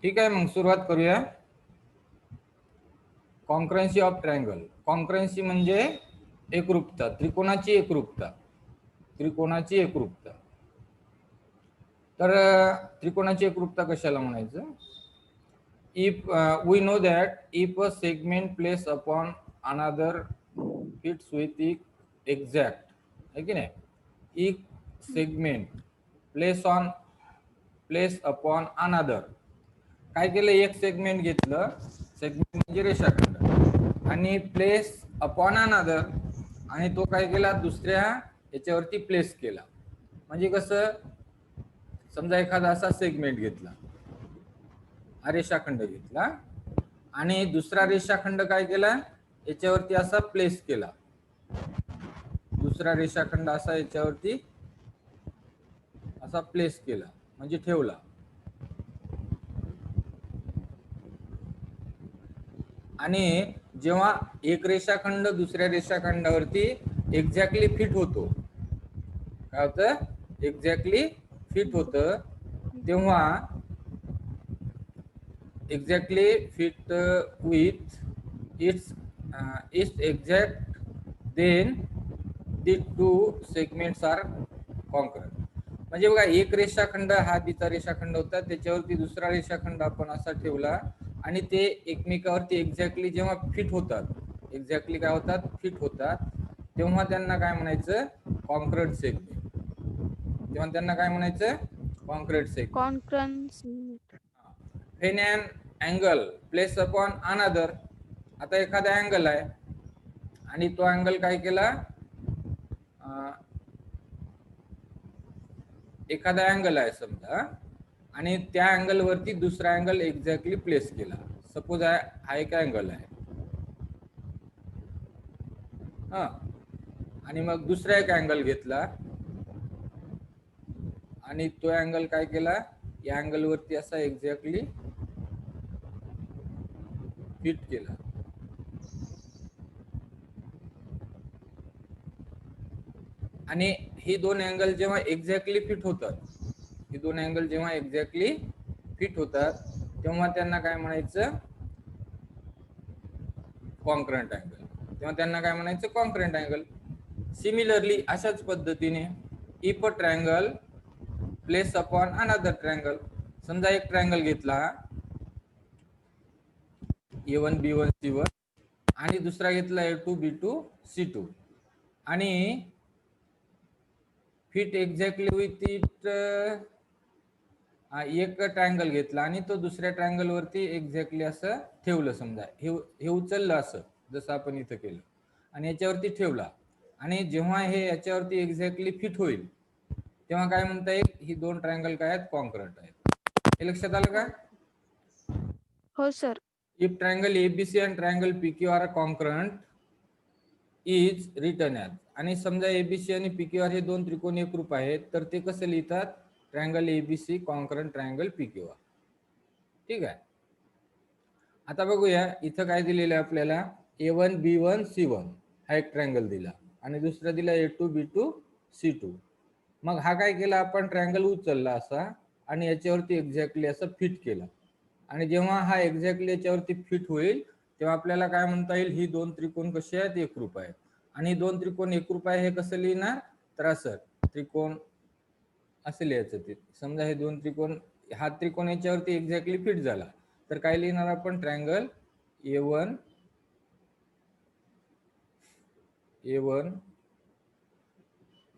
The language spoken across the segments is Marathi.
ठीक आहे, मग सुरुवात करूया. कॉन्करन्सी ऑफ ट्रायंगल. कॉन्करन्सी म्हणजे एकरूपता, त्रिकोणाची एकरूपता. त्रिकोणाची एकरूपता. तर त्रिकोणाची एकरूपता कशाला म्हणायचं? If we know that if a segment placed upon another fits with the exact, है की नाही? If segment place upon another, काय केलं? एक सेगमेंट घेतलं, सेगमेंट म्हणजे रेषाखंड, आणि प्लेस अपॉन अनदर, आणि तो काय केला? दुसऱ्या याच्यावरती प्लेस केला. म्हणजे कसं? समजा एखादा असा सेगमेंट घेतला, हा रेषाखंड घेतला, आणि दुसरा रेषाखंड काय केला? याच्यावरती असा प्लेस केला. दुसरा रेषाखंड असा याच्यावरती असा प्लेस केला म्हणजे ठेवला. आणि जेव्हा एक रेषाखंड दुसऱ्या रेषाखंडावरती एक्झॅक्टली फिट होतो, काय होतं? एक्झॅक्टली फिट होतं, तेव्हा exactly fit with its exact, then the two segments are congruent. म्हणजे बघा, एक रेषाखंड हा आधीचा रेषाखंड होता, त्याच्यावरती दुसरा रेषाखंड आपण असा ठेवला, आणि ते एकमेकावरती एक्झॅक्टली जेव्हा फिट होतात, एक्झॅक्टली काय होतात? फिट होतात, तेव्हा त्यांना काय म्हणायचं? Congruent segment. तेव्हा त्यांना काय म्हणायचं? Congruent segment. Congruency. When an angle placed upon another, आता एखादा अँगल आहे आणि तो अँगल काय केला? एखादा अँगल आहे समजा, आणि त्या अँगल वरती दुसरा अँगल एक्झॅक्टली प्लेस केला. सपोज हा एक अँगल आहे, हा, आणि मग दुसरा एक अँगल घेतला, आणि तो अँगल काय केला? या अँगल वरती असा एक्झॅक्टली फिट केला. आणि ही दोन अँगल जेव्हा एक्झॅक्टली फिट होतात, ही दोन अँगल जेव्हा एक्झॅक्टली फिट होतात, तेव्हा त्यांना काय म्हणायचं? Concurrent angle. तेव्हा त्यांना काय म्हणायचं? Concurrent angle. सिमिलरली अशाच पद्धतीने if a triangle place upon another triangle, समजा एक ट्रायंगल घेतला A1 B1 C1, आणि दुसरा घेतला A2 B2 C2, आणि फिट एक्झॅक्टली विथ इट, एक ट्रायंगल घेतला आणि तो दुसऱ्या ट्रायंगल वरती एक्झॅक्टली असं ठेवलं. समजा हे उचललं असं, जसं आपण इथं केलं, आणि याच्यावरती ठेवला, आणि जेव्हा हे याच्यावरती एक्झॅक्टली फिट होईल, तेव्हा काय म्हणता येईल? ही दोन ट्रायंगल काय आहेत? कॉन्करंट आहेत. हे लक्षात आलं का? हो sir. If triangle ABC and triangle PQ R concurrent is written as. आणि समजा एबीसी आणि पीक्यूआर हे दोन त्रिकोण एकरूप आहेत, तर ते कसं लिहितात? Triangle ABC concurrent triangle PQR. ठीक आहे. आता बघूया, इथं काय दिलेलं आहे आपल्याला? A1 B1 C1 हा एक ट्रायंगल दिला, आणि दुसरा दिला A2 B2 C2. मग हा काय केला? आपण ट्रायंगल उचलला असा, आणि याच्यावरती एक्झॅक्टली असं फिट केला, आणि जेव्हा हा एक्झॅक्टली याच्यावरती फिट होईल, तेव्हा आपल्याला काय म्हणता येईल? ही दोन त्रिकोण कसे आहेत? एकरूप आहेत. आणि दोन त्रिकोण एकरूप आहे हे कसं लिहिणार? तर असं त्रिकोण असं लिहायचं. ते समजा हे दोन त्रिकोण, हा त्रिकोण याच्यावरती एक्झॅक्टली फिट झाला, तर काय लिहिणार आपण? ट्रायंगल A1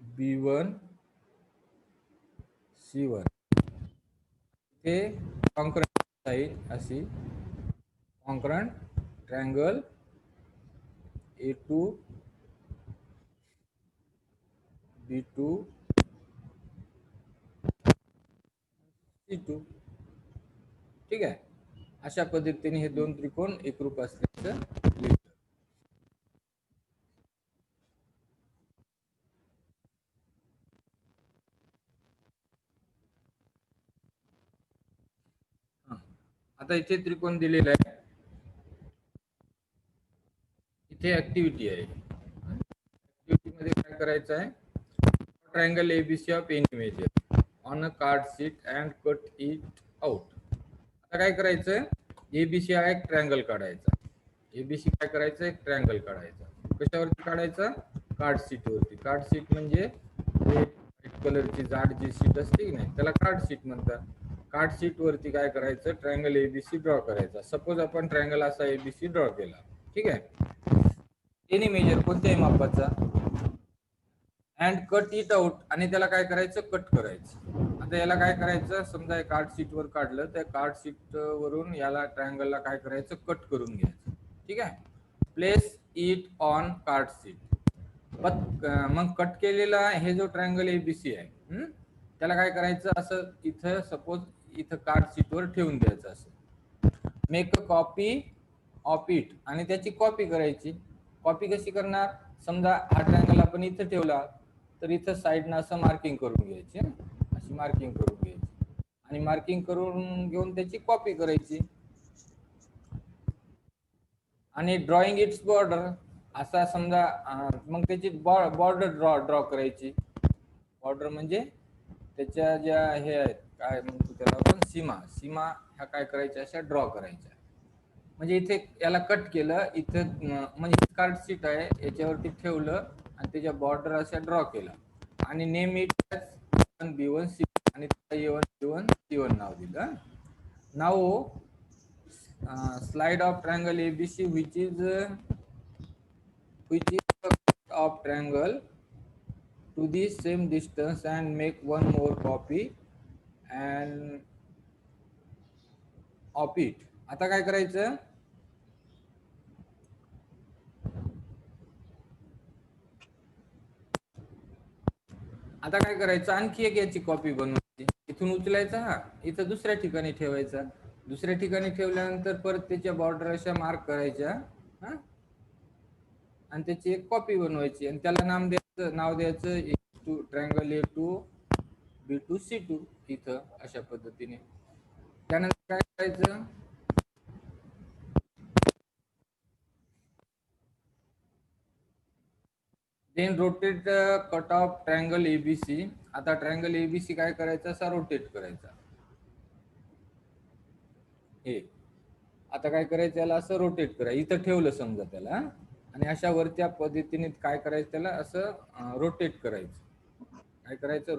B1 C1 हे कॉन्करंट आहे. अशी concurrent triangle A2 B2 C2. ठीक आहे. अशा पद्धतीने हे दोन त्रिकोण एकरूप असल्याचं लिहितो. आता इथे त्रिकोण दिलेला आहे, इथे ऍक्टिव्हिटी आहे. ऍक्टिव्हिटी मध्ये काय करायचं आहे? Triangle ABC of any major on a card sheet and cut it out. आता काय करायचं, एबीसी हा एक ट्रायंगल काढायचा. एबीसी काय करायचं, एक ट्रायंगल काढायचा. कशावरती काढायचा, कार्ड शीट वरती. कार्ड शीट म्हणजे व्हाईट कलरची जाड जी शीट असते की नाही, त्याला कार्ड शीट म्हणतात. कार्ड शीट वरती काय करायचं, ट्रायंगल एबीसी ड्रॉ करायचा. सपोज आपण ट्रायंगल असा एबीसी ड्रॉ केला, ठीक आहे. एनी मेजर कोणत्याही मापाचा, अँड कट इट आउट, आणि त्याला काय करायचं, कट करायचं. आता याला काय करायचं, समजा कार्ड शीट वर काढलं, त्या कार्ड शीट वरून याला ट्रायंगलला काय करायचं, कट करून घ्यायचं. ठीक आहे. Place it on card sheet. मग कट केलेला हे जो ट्रायंगल एबीसी आहे, त्याला काय करायचं, असं इथं सपोज इथं कार्ड शीट वर ठेवून द्यायचं. असं make a copy of it, आणि त्याची कॉपी करायची. कॉपी कशी करणार, समजा हा ट्रायंगल आपण इथं ठेवला, तर इथं साईडनं असं मार्किंग करून घ्यायची, अशी मार्किंग करून घ्यायची, आणि मार्किंग करून घेऊन त्याची कॉपी करायची. आणि ड्रॉइंग इट्स बॉर्डर, असा समजा मग त्याची बॉर्डर ड्रॉ करायची. बॉर्डर म्हणजे त्याच्या ज्या हे आहेत, काय म्हणतो त्याला आपण, सीमा. सीमा ह्या काय करायच्या, अशा ड्रॉ करायच्या. म्हणजे इथे याला कट केलं, इथे म्हणजे कार्ड शीट आहे याच्यावरती ठेवलं, आणि त्याच्या बॉर्डर अशा ड्रॉ केला, आणि नेम इट B1 C1, आणि A1 B1 C1 नाव दिलं. नाव slide of triangle ABC which is of triangle to the same distance and make one more copy and of it. आता काय करायचं, आता काय करायचं, आणखी एक याची कॉपी बनवायची. इथून उचलायचा, हा इथं दुसऱ्या ठिकाणी ठेवायचा. दुसऱ्या ठिकाणी ठेवल्यानंतर परत त्याच्या बॉर्डर अशा मार्क करायच्या, हा, आणि त्याची एक कॉपी बनवायची, आणि त्याला नाव द्यायचं ट्रायंगल A2 B2 C2 इथं, अशा पद्धतीने. त्यानंतर काय करायचं, then rotate cut off triangle ABC. आता ट्रायंगल एबीसी काय करायचं, असा रोटेट करायचा. हे आता काय करायचं, याला असं रोटेट करायचं. इथं ठेवलं समजा त्याला, आणि अशा वरच्या पद्धतीने काय करायचं, त्याला असं रोटेट करायचं. काय करायचं,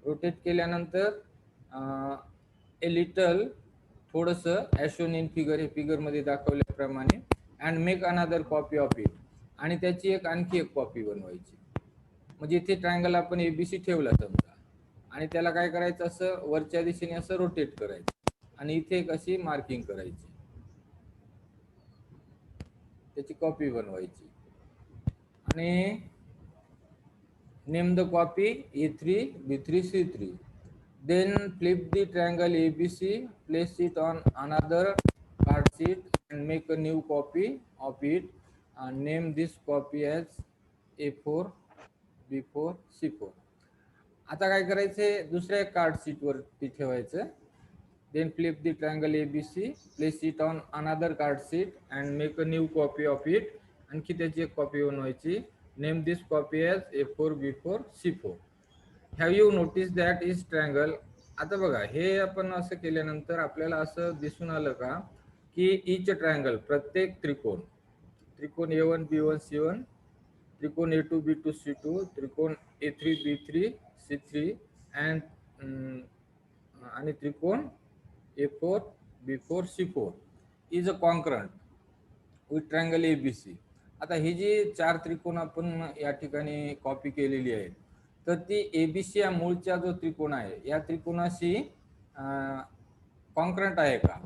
रोटेट केल्यानंतर ए लिटल, थोडस ॲशोन इन फिगर, हे फिगर मध्ये दाखवल्याप्रमाणे, and make another copy of it, आणि त्याची आणखी एक कॉपी बनवायची. म्हणजे इथे ट्रायंगल आपण एबीसी ठेवला समजा, आणि त्याला काय करायचं, असं वरच्या दिशेने असं रोटेट करायचं, आणि इथे एक अशी मार्किंग करायची, त्याची कॉपी बनवायची. आणि name the copy A3 B3 C3. Then flip the triangle ABC, place it on another card sheet and make a new copy of it, and name this copy as A4 B4 C4. आता काय करायचंय, दुसऱ्या कार्ड शीट वरती ठेवायचं. Then flip the triangle ABC, place it on another card sheet and make a new copy of it. आणखी त्याची एक कॉपी बनवायची. Name this copy as A4 B4 C4. Have you noticed that is triangle? आता बघा, हे आपण असं केल्यानंतर आपल्याला असं दिसून आलं का, की इच ट्रायंगल, प्रत्येक त्रिकोण A1 B1 C1, त्रिकोण A2 B2 C2, त्रिकोण A3 B3 C3, आणि त्रिकोण A4 B4 C4 is a concurrent with triangle ABC. आता ही जी 4 त्रिकोण आपण या ठिकाणी कॉपी केलेली आहे, तर ती एबीसी या मूळचा जो त्रिकोण आहे, या त्रिकोणाशी कॉन्करंट आहे का?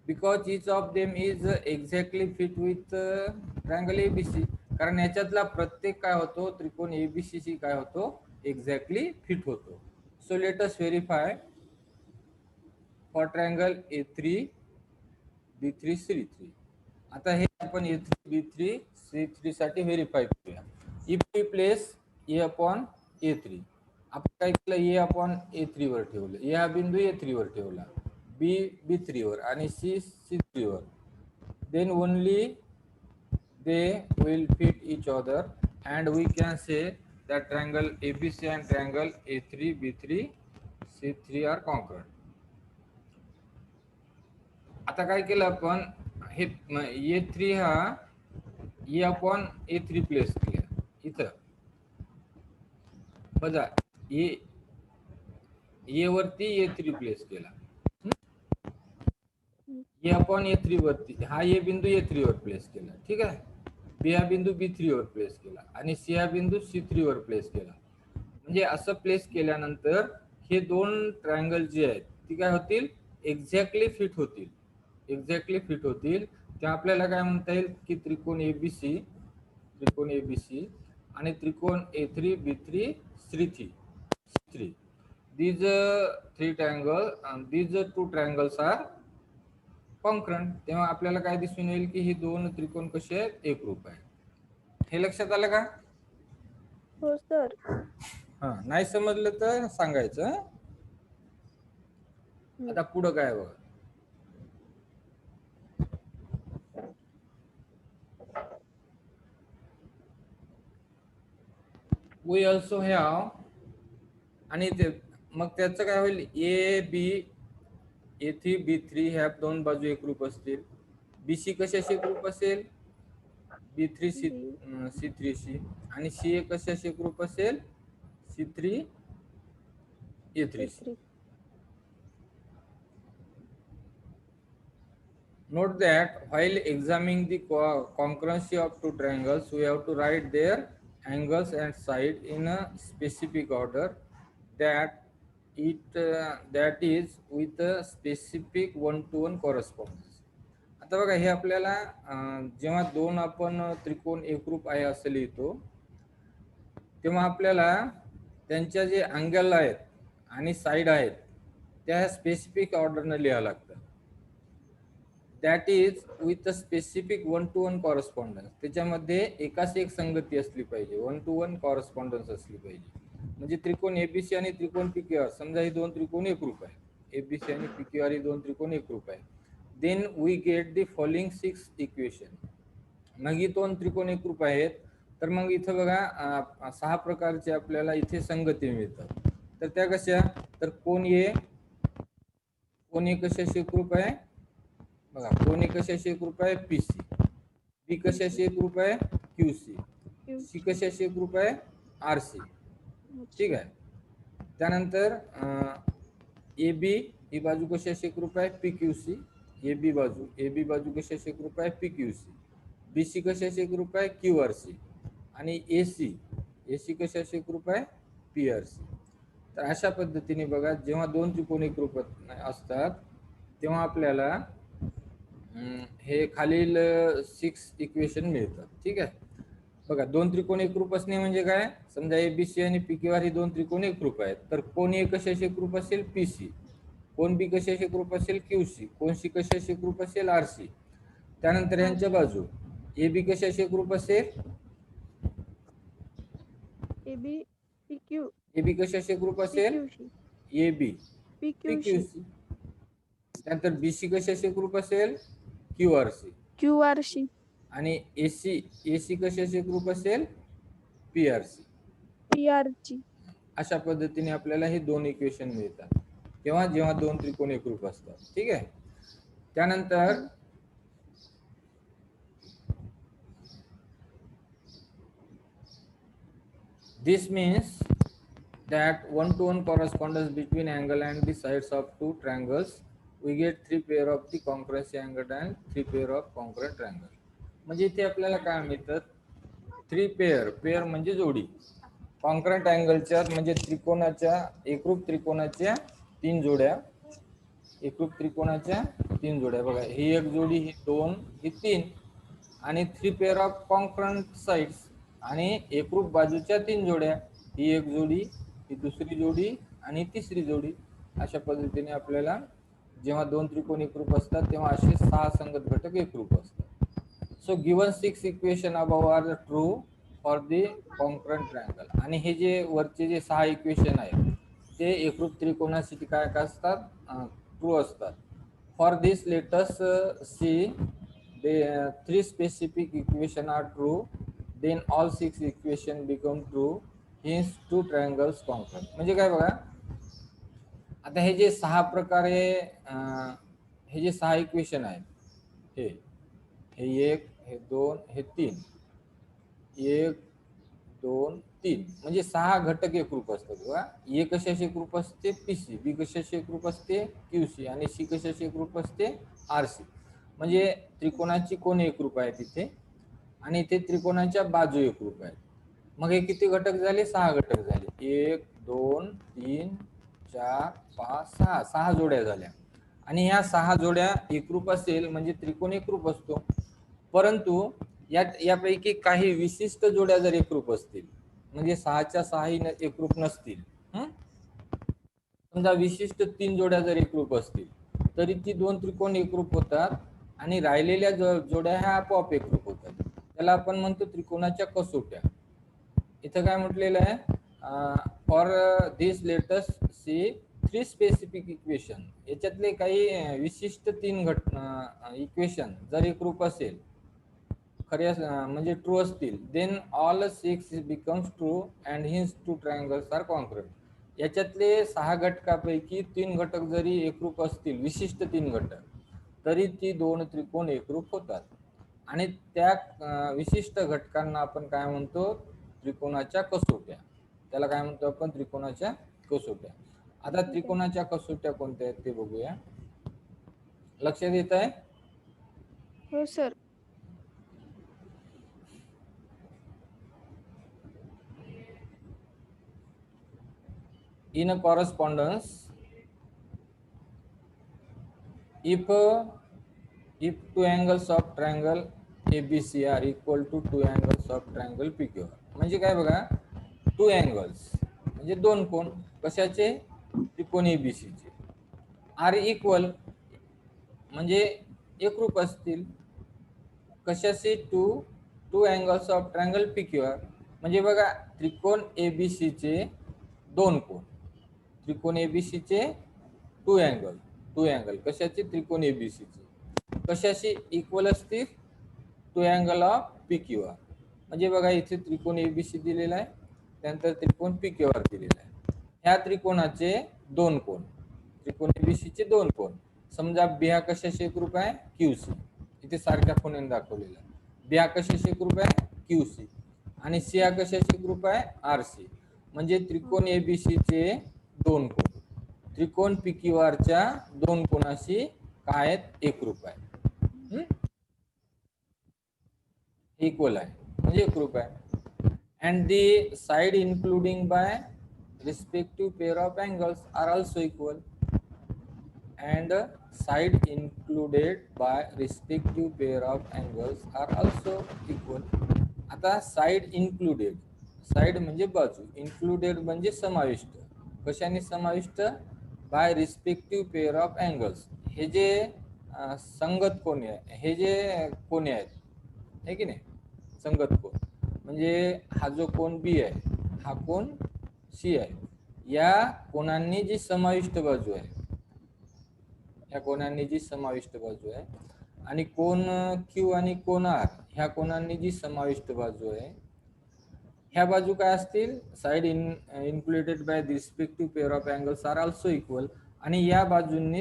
Because each of them is exactly fit with triangle ABC. कारण याच्यातला प्रत्येक काय होतो, त्रिकोण एबीसी शी काय होतो, एक्झॅक्टली फिट होतो. So let us verify for triangle A3 B3 C3. आता हे आपण A3 B3 C3 साठी व्हेरीफाय करूया. If we place A upon A3, आपण काय केलं, A अपॉन A3 वर ठेवलं, A हा बिंदू A3 वर ठेवला, B B3 वर, आणि C C3 वर. Then only they will fit each other and we can say that triangle ABC and triangle A3 B3 C3 are congruent. आता काय केलं आपण, हे A3 हा E अपॉन A3 प्लेस केला इथं बघा, ए वरती A3 प्लेस केला, ए अपॉन A3 वरती हा ए बिंदू A3 वर प्लेस केला, ठीक आहे. बी हा बिंदू B3 वर प्लेस केला आणि सी हा बिंदू C3 वर प्लेस केला. म्हणजे असं प्लेस केल्यानंतर हे दोन ट्रायंगल जे आहेत ती काय होतील, एक्झॅक्टली फिट होतील. एक्झॅक्टली फिट होतील ते आपल्याला काय म्हणता येईल की त्रिकोण एबीसी, त्रिकोण एबीसी आणि त्रिकोण A3 B3 C3. These three triangle and these two triangles are कॉन्क्रंट. तेव्हा आपल्याला काय दिसून येईल की हे दोन त्रिकोण कसे आहेत, एकरूप आहेत. हे लक्षात आलं का? हो सर. हा, नाही समजलं तर सांगायचं. आता पुढं काय बघा, वी ऑल्सो हॅव, आणि ते मग त्याचं काय होईल, ए बी A3 B3 ह्या दोन बाजू एकरूप असतील. BC कशाशी एकरूप असेल, B3 C3 शी, आणि CA कशाशी एकरूप असेल, C3 A3 she. Note that while examining the congruency of two triangles, we have to write their angles and side in a specific order that is with a specific one-to-one correspondence. आता बघा, हे आपल्याला जेव्हा दोन आपण त्रिकोण एकरूप आहे असं लिहितो तेव्हा आपल्याला त्यांच्या जे अँगल आहेत आणि साईड आहेत त्या स्पेसिफिक ऑर्डरने लिहावं लागतं. That is with a specific one to one correspondence. त्याच्यामध्ये एकाच एक संगती असली पाहिजे, वन टू वन कॉरेस्पॉन्डन्स असली पाहिजे. म्हणजे त्रिकोण एबीसी आणि त्रिकोण पीक्यूआर, समजा हे दोन त्रिकोण एकरूप आहे, एबीसी आणि पीक्यूआर हे दोन त्रिकोण एकरूप आहे. Then we get the following 6 equation. मग ही दोन त्रिकोण एकरूप आहेत तर मग इथं बघा 6 प्रकारचे आपल्याला इथे संगती मिळतात. तर त्या कशा, तर कोण ए कशाशी एकरूप आहे बघा, कोण ए कशाशी एकरूप आहे, पीसी. बी कशाशी एकरूप आहे, क्यूसी. सी कशाशी एकरूप आहे, आरसी. ठीक आहे. त्यानंतर ए बी ही बाजू कशाशी एकरूप आहे, पीक्यूसी. ए बी बाजू कशाशी एकरूप आहे, पीक्यूसी. बीसी कशाशी एकरूप आहे, क्यूआरसी. आणि एसी कशाशी एकरूप आहे, पीआरसी. तर अशा पद्धतीने बघा, जेव्हा दोन त्रिकोण एकरूप असतात तेव्हा आपल्याला हे खालील 6 इक्वेशन मिळतात. ठीक आहे. बघा, दोन त्रिकोण एकरूप असणे म्हणजे काय, समजा एबीसी आणि पीक्यूआर ही दोन त्रिकोण एकरूप आहेत, तर कोण ए कशाशी एकरूप असेल, पीसी. कोण बी कशाशी एकरूप असेल, क्यूसी. कोण सी कशाशी एकरूप असेल, आरसी. त्यानंतर यांच्या बाजू ए बी कशाशी एकरूप असेल, एबी कशाशी एकरूप असेल, ए बी पीक्यूसी. त्यानंतर बीसी कशाशी एकरूप असेल, क्यूआरसी. आणि एसी कशाशी एकरूप असेल, पीआरसी. अशा पद्धतीने आपल्याला हे दोन इक्वेशन मिळतात तेव्हा जेव्हा दोन त्रिकोण एकरूप असतात. ठीक आहे. त्यानंतर this means that one-to-one correspondence between angle and the sides of two triangles, we get 3 pair of the congruency angle and 3 pair of congruent triangle. म्हणजे इथे आपल्याला काय मिळतात, 3 पेअर म्हणजे जोडी. कॉन्क्रंट अँगलच्या म्हणजे त्रिकोणाच्या एकरूप त्रिकोणाच्या 3 जोड्या, एकरूप त्रिकोणाच्या 3 जोड्या. बघा, ही एक जोडी, ही 2, ही 3, आणि 3 पेअर ऑफ कॉन्क्रंट साइड्स आणि एकरूप बाजूच्या 3 जोड्या, ही एक जोडी, ही दुसरी जोडी आणि तिसरी जोडी. अशा पद्धतीने आपल्याला जेव्हा दोन त्रिकोण एकरूप असतात तेव्हा असे 6 संगत घटक एकरूप असतात. So given 6 equation above are true for the congruent triangle. आणि हे जे वरचे जे 6 इक्वेशन आहेत ते एकरूप त्रिकोणासाठी काय असतात, ट्रू असतात. For this let us see the 3 specific equation are true, then all 6 equation become true, hence two triangles congruent. म्हणजे काय बघा, आता हे जे 6 प्रकारे हे जे 6 इक्वेशन आहेत, हे हे 1, हे 2, हे 3, 1 2 3 म्हणजे 6 घटक एकरूप असतात बघा. ए कशाशी एकरूप असते? पीसी, बी कशाशी एकरूप असते? क्यूसी, आणि सी कशाशी एकरूप असते? आरसी. म्हणजे त्रिकोणाची कोण एकरूप आहे तिथे, आणि इथे त्रिकोणाच्या बाजू एकरूप आहेत. मग हे किती घटक झाले? 6 घटक झाले. 1 2 3 4 5 6, 6 जोड्या झाल्या. आणि ह्या 6 जोड्या एकरूप असेल म्हणजे त्रिकोण एकरूप असतो. परंतु यापैकी काही विशिष्ट जोड्या जर एकरूप असतील, म्हणजे 6च्या 6ही एकरूप नसतील, समजा विशिष्ट 3 जोड्या जर एकरूप असतील, तरी ती 2 त्रिकोण एकरूप होतात, आणि राहिलेल्या जोड्या ह्या आपोआप एकरूप होतात. त्याला आपण म्हणतो त्रिकोणाच्या कसोट्या. इथं काय म्हटलेलं आहे? For this let's see 3 specific equation. याच्यातले काही विशिष्ट 3 इक्वेशन जर एकरूप असेल, खऱ्या म्हणजे ट्रू असतील, then all 6 becomes true and hence 2 triangles are concrete. याच्यातले 6 घटकापैकी 3 घटक जरी एकरूप असतील, विशिष्ट 3 घटक, तरी ती 2 त्रिकोण एकरूप होतात. आणि त्या विशिष्ट घटकांना आपण काय म्हणतो? त्रिकोणाच्या कसोट्या. त्याला काय म्हणतो आपण? त्रिकोणाच्या कसोट्या. आता त्रिकोणाच्या कसोट्या कोणत्या आहेत ते बघूया. लक्षात येत आहे? हो sir. In a correspondence, if two angles of triangle ABC are equal to two angles of triangle PQR. म्हणजे काय बघा, 2 angles म्हणजे 2 कोण. कशाचे? त्रिकोण ABC चे. आर इक्वल म्हणजे एकरूप असतील. कशाचे? Two angles of triangle PQR. म्हणजे बघा, त्रिकोण ABC चे 2 कोण. त्रिकोण ABC चे 2 अँगल कशाचे? त्रिकोण ABC चे. कशाशी इक्वल असतील? 2 अँगल ऑफ PQR. म्हणजे बघा, इथे त्रिकोण ABC दिलेला आहे, त्यानंतर त्रिकोण PQR दिलेला आहे. ह्या त्रिकोणाचे 2 कोण, त्रिकोण ABC चे 2 कोण. समजा बी हा कशाशी एकरूप आहे? QC. इथे सारख्या कोणाने दाखवलेला आहे. बी हा कशाशी एकरूप आहे? QC. आणि सी हा कशाशी एकरूप आहे? RC. म्हणजे त्रिकोण ABC चे 2 कोण त्रिकोण PQR च्या 2 कोणाशी काय आहेत? एकरूप आहे. इक्वल आहे म्हणजे एकरूप आहे. And the side including by respective pair of angles are also equal. And side included by respective pair of angles are also equal. आता साइड इन्क्लुडेड, साइड म्हणजे बाजू, इन्क्लुडेड म्हणजे समाविष्ट. कशाने समाविष्ट? By respective pair of angles. हे जे संगत कोणी आहे, हे जे कोणी आहेत, है की नाही, संगत कोण. म्हणजे हा जो कोण बी आहे, हा कोण सी आहे, या कोणांनी जी समाविष्ट बाजू आहे, या कोणांनी जी समाविष्ट बाजू आहे, आणि कोण क्यू आणि कोण आर ह्या कोणांनी जी समाविष्ट बाजू आहे, ह्या बाजू काय असतील? Side included by the respective pair of angles are also equal. आणि या बाजूंनी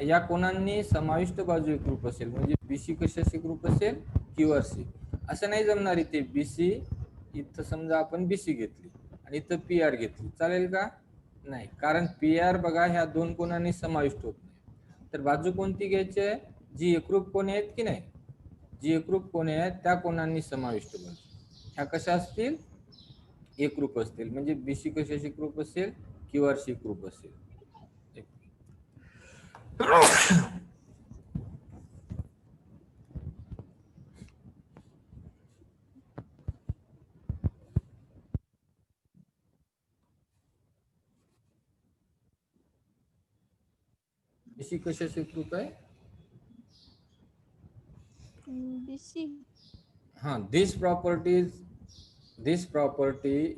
या कोणांनी समाविष्ट बाजू एकरूप असेल. म्हणजे बीसी कशाशी एकरूप असेल? क्यूआरसी. असं नाही जमणार इथे बीसी, इथं समजा आपण बीसी घेतली आणि इथं पी आर घेतली, चालेल का? नाही, कारण पी आर बघा ह्या 2 कोणांनी समाविष्ट होत नाही. तर बाजू कोणती घ्यायची आहे? जी एकरूप कोणे आहेत की नाही, जी एकरूप कोणे आहेत त्या कोणांनी समाविष्ट बाजू ह्या कशा असतील? एकरूप असतील. म्हणजे बीसी कशाशी एकरूप असेल? क्यूआरसी एकरूप असेल. बीसी कशाशी एकरूप आहे? BC. हाँ, this property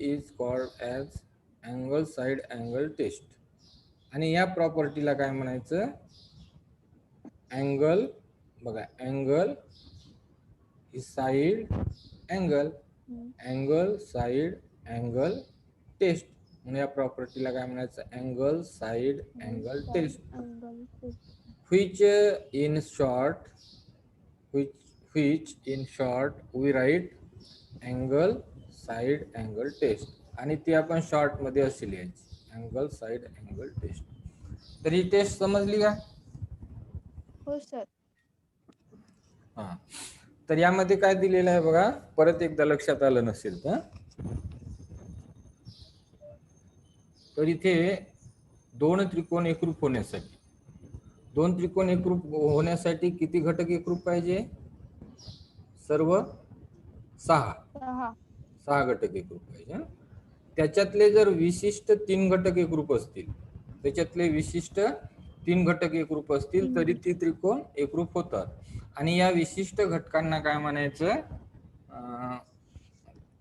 is called as angle side angle test. आणि या प्रॉपर्टीला काय म्हणायचं? अँगल, बघा, angle side angle, angle side angle test. म्हणून या प्रॉपर्टीला काय म्हणायचं? Angle side angle test. which in short which in short we write angle side angle test आणि ती आपण शॉर्ट मध्ये अशी लिहायची अँगल साइड अँगल टेस्ट. तर ही टेस्ट समजली का? हो सर. हा. तर यामध्ये काय दिलेलं आहे बघा, परत एकदा लक्षात आलं नसेल तर इथे दोन त्रिकोण एकरूप होण्यासाठी किती घटक एकरूप पाहिजे? सर्व 6 घटक एकरूप पाहिजे. त्याच्यातले जर विशिष्ट 3 घटक एकरूप असतील तरी ती त्रिकोण एकरूप होतात. आणि या विशिष्ट घटकांना काय म्हणायचं?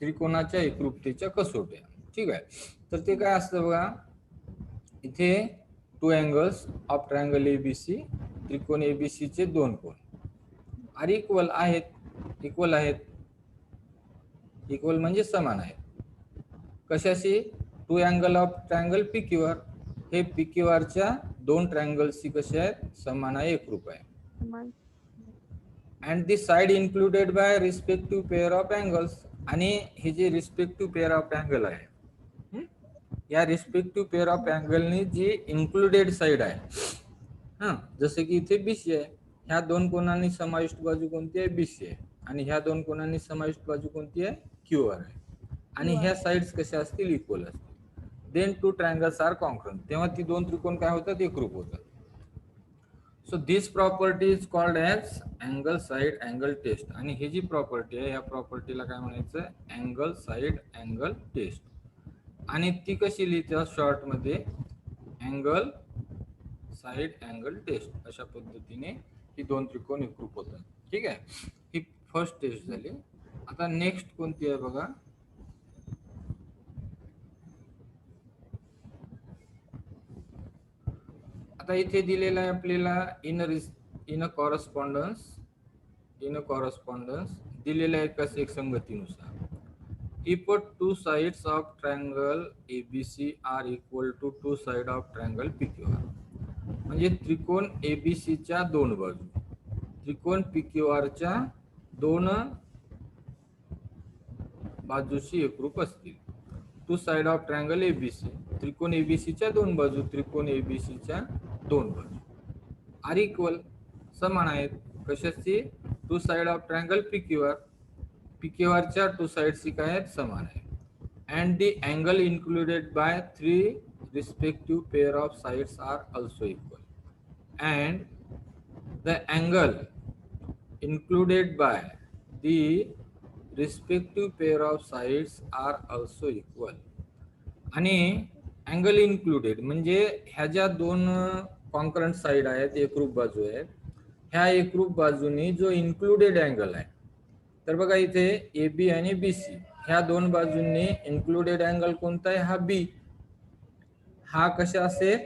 त्रिकोणाच्या एकरूपतेच्या कसोट्या. ठीक आहे. तर ते काय असतं बघा, इथे 2 angles ऑफ ट्रायंगल एबीसी, त्रिकोण एबीसी चे 2 कोन आर इक्वल आहेत. इक्वल म्हणजे समान आहेत. कशाशी? 2 angle ऑफ ट्रायंगल पीक्यूआर. हे पीक्यूआरच्या 2 ट्रायंगल्सची कसे आहेत? समान आहे, एकरूप आहे. And the side included by respective pair of angles. आणि हे जे रिस्पेक्टिव्ह पेअर ऑफ अँगल आहे, या रिस्पेक्टिव्ह पेअर ऑफ अँगलनी जी इन्क्लुडेड साइड आहे, जसे की इथे बीसी आहे, ह्या 2 कोनांनी समाविष्ट बाजू कोणती आहे? बीसी आहे. आणि ह्या 2 कोनांनी समाविष्ट बाजू कोणती आहे? क्यूआर आहे. आणि ह्या साइड्स कशा असतील? इक्वल असतील. Then 2 triangles are congruent. तेव्हा ती 2 त्रिकोण काय होतात? एकरूप होतात. So this property is called as angle side angle test. आणि ही जी प्रॉपर्टी आहे, या प्रॉपर्टीला काय म्हणायचं? Angle side angle test. आणि ती कशी लिहिते? शॉर्ट मध्ये अँगल साइड अँगल टेस्ट. अशा पद्धतीने ही 2 त्रिकोण एकरूप होतात. ठीक आहे. ही फर्स्ट टेस्ट झाली. आता नेक्स्ट कोणती आहे बघा, आता इथे दिलेला आहे आपल्याला इन अ कॉरस्पॉन्डन्स दिलेला आहे कस एकसंगतीनुसार. If 2 sides of triangle ABC are equal to 2 sides of triangle PQR. म्हणजे त्रिकोण ABC च्या 2 बाजू त्रिकोण PQR च्या 2 बाजूशी एकरूप असतील. 2 साइड ऑफ ट्रायंगल ABC, त्रिकोण ABC च्या 2 बाजू त्रिकोण ABC च्या 2 बाजू आर इक्वल, समान आहेत. कशाची? 2 साइड ऑफ ट्रायंगल PQR च्या 2 साइड्सची काय आहेत? समान आहे. And the angle included by 3 respective pair of sides are also equal. And the angle included by the respective pair of sides are also equal. आणि अँगल इन्क्लुडेड म्हणजे ह्या ज्या 2 कॉन्करंट साइड आहेत, एकरूप बाजू आहेत, ह्या एकरूप बाजूनी जो इन्क्लुडेड अँगल आहे, तर बघा इथे ए बी आणि बी सी ह्या 2 बाजूंनी इन्क्लुडेड अँगल कोणता आहे? हा बी. हा कशा असेल?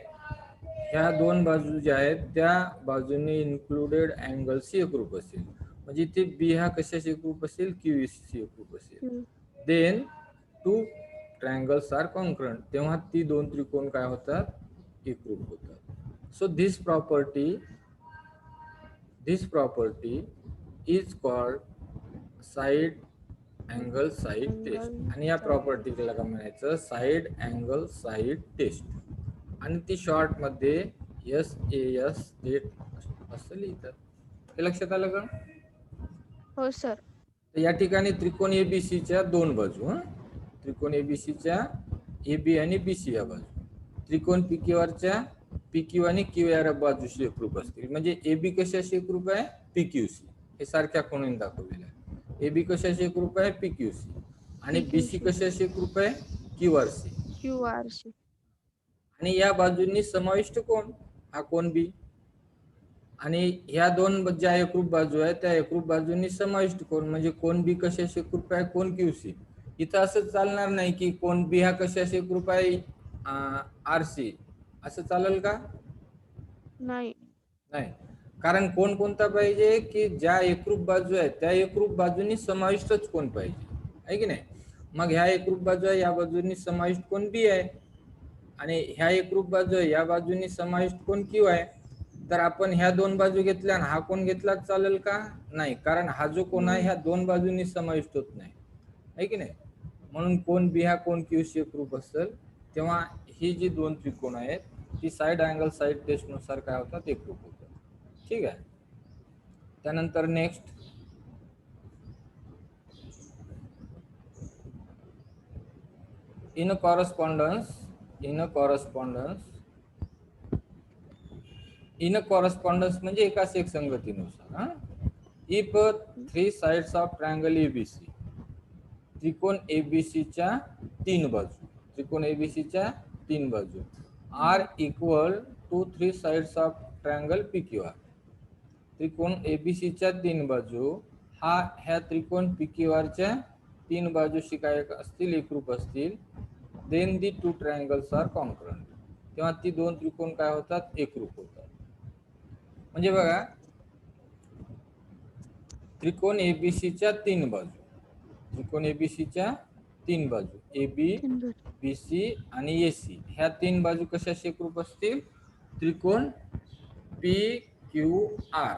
ह्या 2 बाजू ज्या आहेत त्या बाजूंनी इन्क्लुडेड अँगलशी एकरूप असेल. म्हणजे इथे बी हा कशाशी एकरूप असेल? क्यूसी एकरूप असेल. Then 2 triangles are congruent. तेव्हा ती 2 त्रिकोण काय होतात? एकरूप होतात. So this property is called side angle side test. आणि या प्रॉपर्टीला काय म्हणायचं? Side angle side test. आणि ती शॉर्ट मध्ये SAS असं लिहितात. हे लक्षात आलं का? हो सर. या ठिकाणी त्रिकोण एबीसी च्या 2 बाजू, त्रिकोण एबीसी च्या AB आणि BC या बाजू त्रिकोण PQR च्या PQ आणि QR बाजूशी एकरूप असतील. म्हणजे AB कशाशी एकरूप आहे? PQC. हे सारख्या कोणीने दाखवलेलं आहे. AB कशाशी एकरूप आहे? PQC. आणि BC कशाशी एकरूप आहे? QRC. आणि या बाजूंनी समाविष्ट कोण? हा कोण B. आणि ह्या 2 ज्या एकरूप बाजू आहेत त्या एकरूप बाजूंनी समाविष्ट कोण म्हणजे कोण B कशाशी एकरूप आहे? कोण QC. इथं असं चालणार नाही की कोण B हा कशाशी एकरूप आहे? RC. असं चालेल का? नाही. कारण कोण कोणता पाहिजे? की ज्या एकरूप बाजू आहेत त्या एकरूप बाजूंनी समाविष्टच कोण पाहिजे, आहे की नाही? मग ह्या एकरूप बाजू आहे, या बाजूंनी समाविष्ट कोण B आहे. आणि ह्या एकरूप बाजू आहे, या बाजूंनी समाविष्ट कोण Q आहे. तर आपण ह्या दोन बाजू घेतल्या आणि हा कोण घेतला चालेल का? नाही, कारण हा जो कोण आहे ह्या दोन बाजूंनी समाविष्ट होत नाही, आहे की नाही? म्हणून कोण बी हा कोण क्यू शी एकरूप असेल तेव्हा ही जी दोन त्रिकोण आहेत ती साइड अँगल साइड टेस्ट नुसार काय होतात? एकरूप होतात. ठीक आहे. त्यानंतर नेक्स्ट इन कॉरस्पॉन्डन्स म्हणजे एकाच एक संगतीनुसार. If three sides of triangle ABC, त्रिकोण एबीसीच्या तीन बाजू are equal to three sides of triangle PQR. त्रिकोण एबीसीच्या तीन बाजू ह्या त्रिकोण पीक्यूआरच्या तीन बाजूशी काय असतील? एकरूप असतील. देन दी टू ट्रायंगल्स आर कॉन्करंट. तेव्हा ती दोन त्रिकोण काय होतात? एकरूप होतात. म्हणजे बघा, त्रिकोण एबीसीच्या तीन बाजू एबी, बीसी आणि एसी ह्या तीन बाजू कशाशी एकरूप असतील? त्रिकोण पी क्यू आर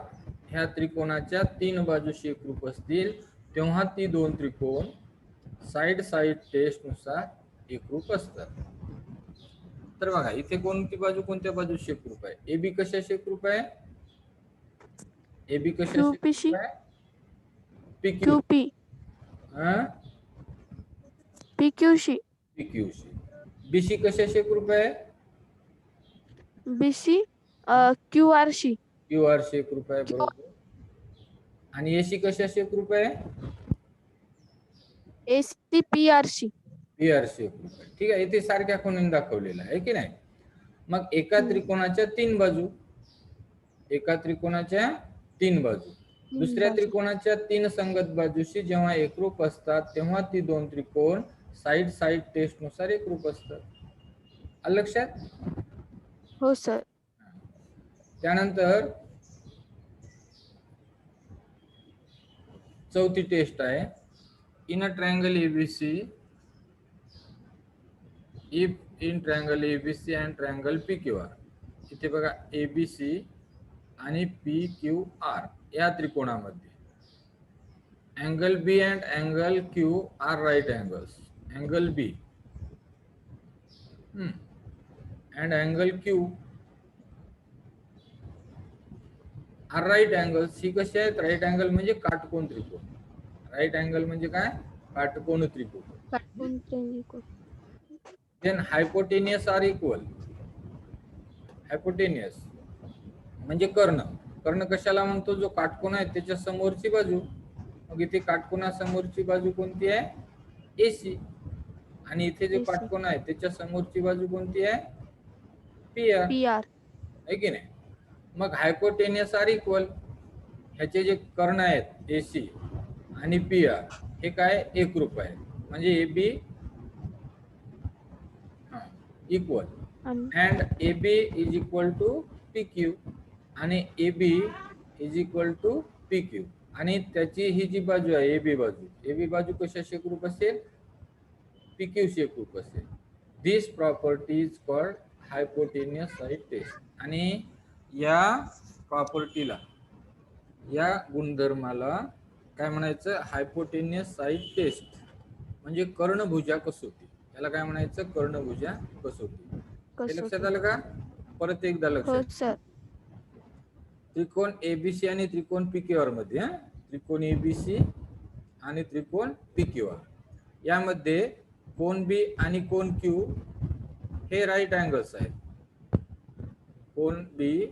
ह्या त्रिकोणाच्या तीन बाजूशी एकरूप असतील. तेव्हा ती दोन त्रिकोण साइड टेस्ट नुसार एकरूप असतात. तर बघा, इथे कोणती बाजू कोणत्या बाजूशी एकरूप आहे? एबी कशाशी एकरूप आहे? एबी कशाशी एकरूप आहे? पीक्यू. पीक्यूशी. पीक्यूशी. बीसी कशाशी एकरूप आहे? बीसी क्यूआरशी. क्यूआरशी एकरूप आहे, बरोबर. आणि एसी कशाशी एकरूप आहे? एसी पीआरशी. पीआरशी एकरूप आहे. ठीक आहे, इथे सारख्या कोणीने दाखवलेला आहे की नाही? मग एका त्रिकोणाच्या तीन बाजू दुसऱ्या त्रिकोणाच्या तीन संगत बाजूशी जेव्हा एकरूप असतात तेव्हा ती दोन त्रिकोण साइड टेस्ट नुसार एकरूप असतात. आलं लक्षात? हो सर. त्यानंतर चौथी टेस्ट आहे. In a triangle ABC, if in triangle ABC and triangle PQR. इथे बघा, एबीसी आणि पी क्यू आर या त्रिकोणामध्ये angle B and angle Q are right angles. Angle B and angle Q are right angles. ही कशी आहेत? राईट अँगल म्हणजे काटकोन त्रिकोण. राईट अँगल म्हणजे काय? काटकोन त्रिकोण. Then hypotenuse are equal. Hypotenuse म्हणजे कर्ण कशाला म्हणतो? जो काटकोन आहे त्याच्या समोरची बाजू. मग इथे काटकोनासमोरची बाजू कोणती आहे? एसी. आणि इथे जे काटकोन आहे त्याच्या समोरची बाजू कोणती आहे? पीआर. आहे की नाही? मग हायपोटेनियस आर इक्वल, ह्याचे जे कर्ण आहेत एसी आणि पीआर हे काय? एकरूप आहे. म्हणजे AB equal and AB is equal to PQ आणि AB is equal to PQ. आणि त्याची ही जी बाजू आहे एबी बाजू कशाशी एकरूप असेल? पीक्यूशी एकरूप असेल. This property is called hypotenuse side test. आणि या प्रॉपर्टीला, या गुणधर्माला काय म्हणायचं? हायपोटेनियस साइड टेस्ट म्हणजे कर्णभुजा कसोटी. याला काय म्हणायचं? कर्णभुजा कसोटी. हे लक्षात आलं का? परत एकदा लक्षात. त्रिकोण एबीसी आणि त्रिकोण पीक्यूआर मध्ये, त्रिकोण एबीसी आणि त्रिकोण पीक्यूआर यामध्ये कोन बी आणि कोन क्यू हे राईट अँगल्स आहेत. कोन बी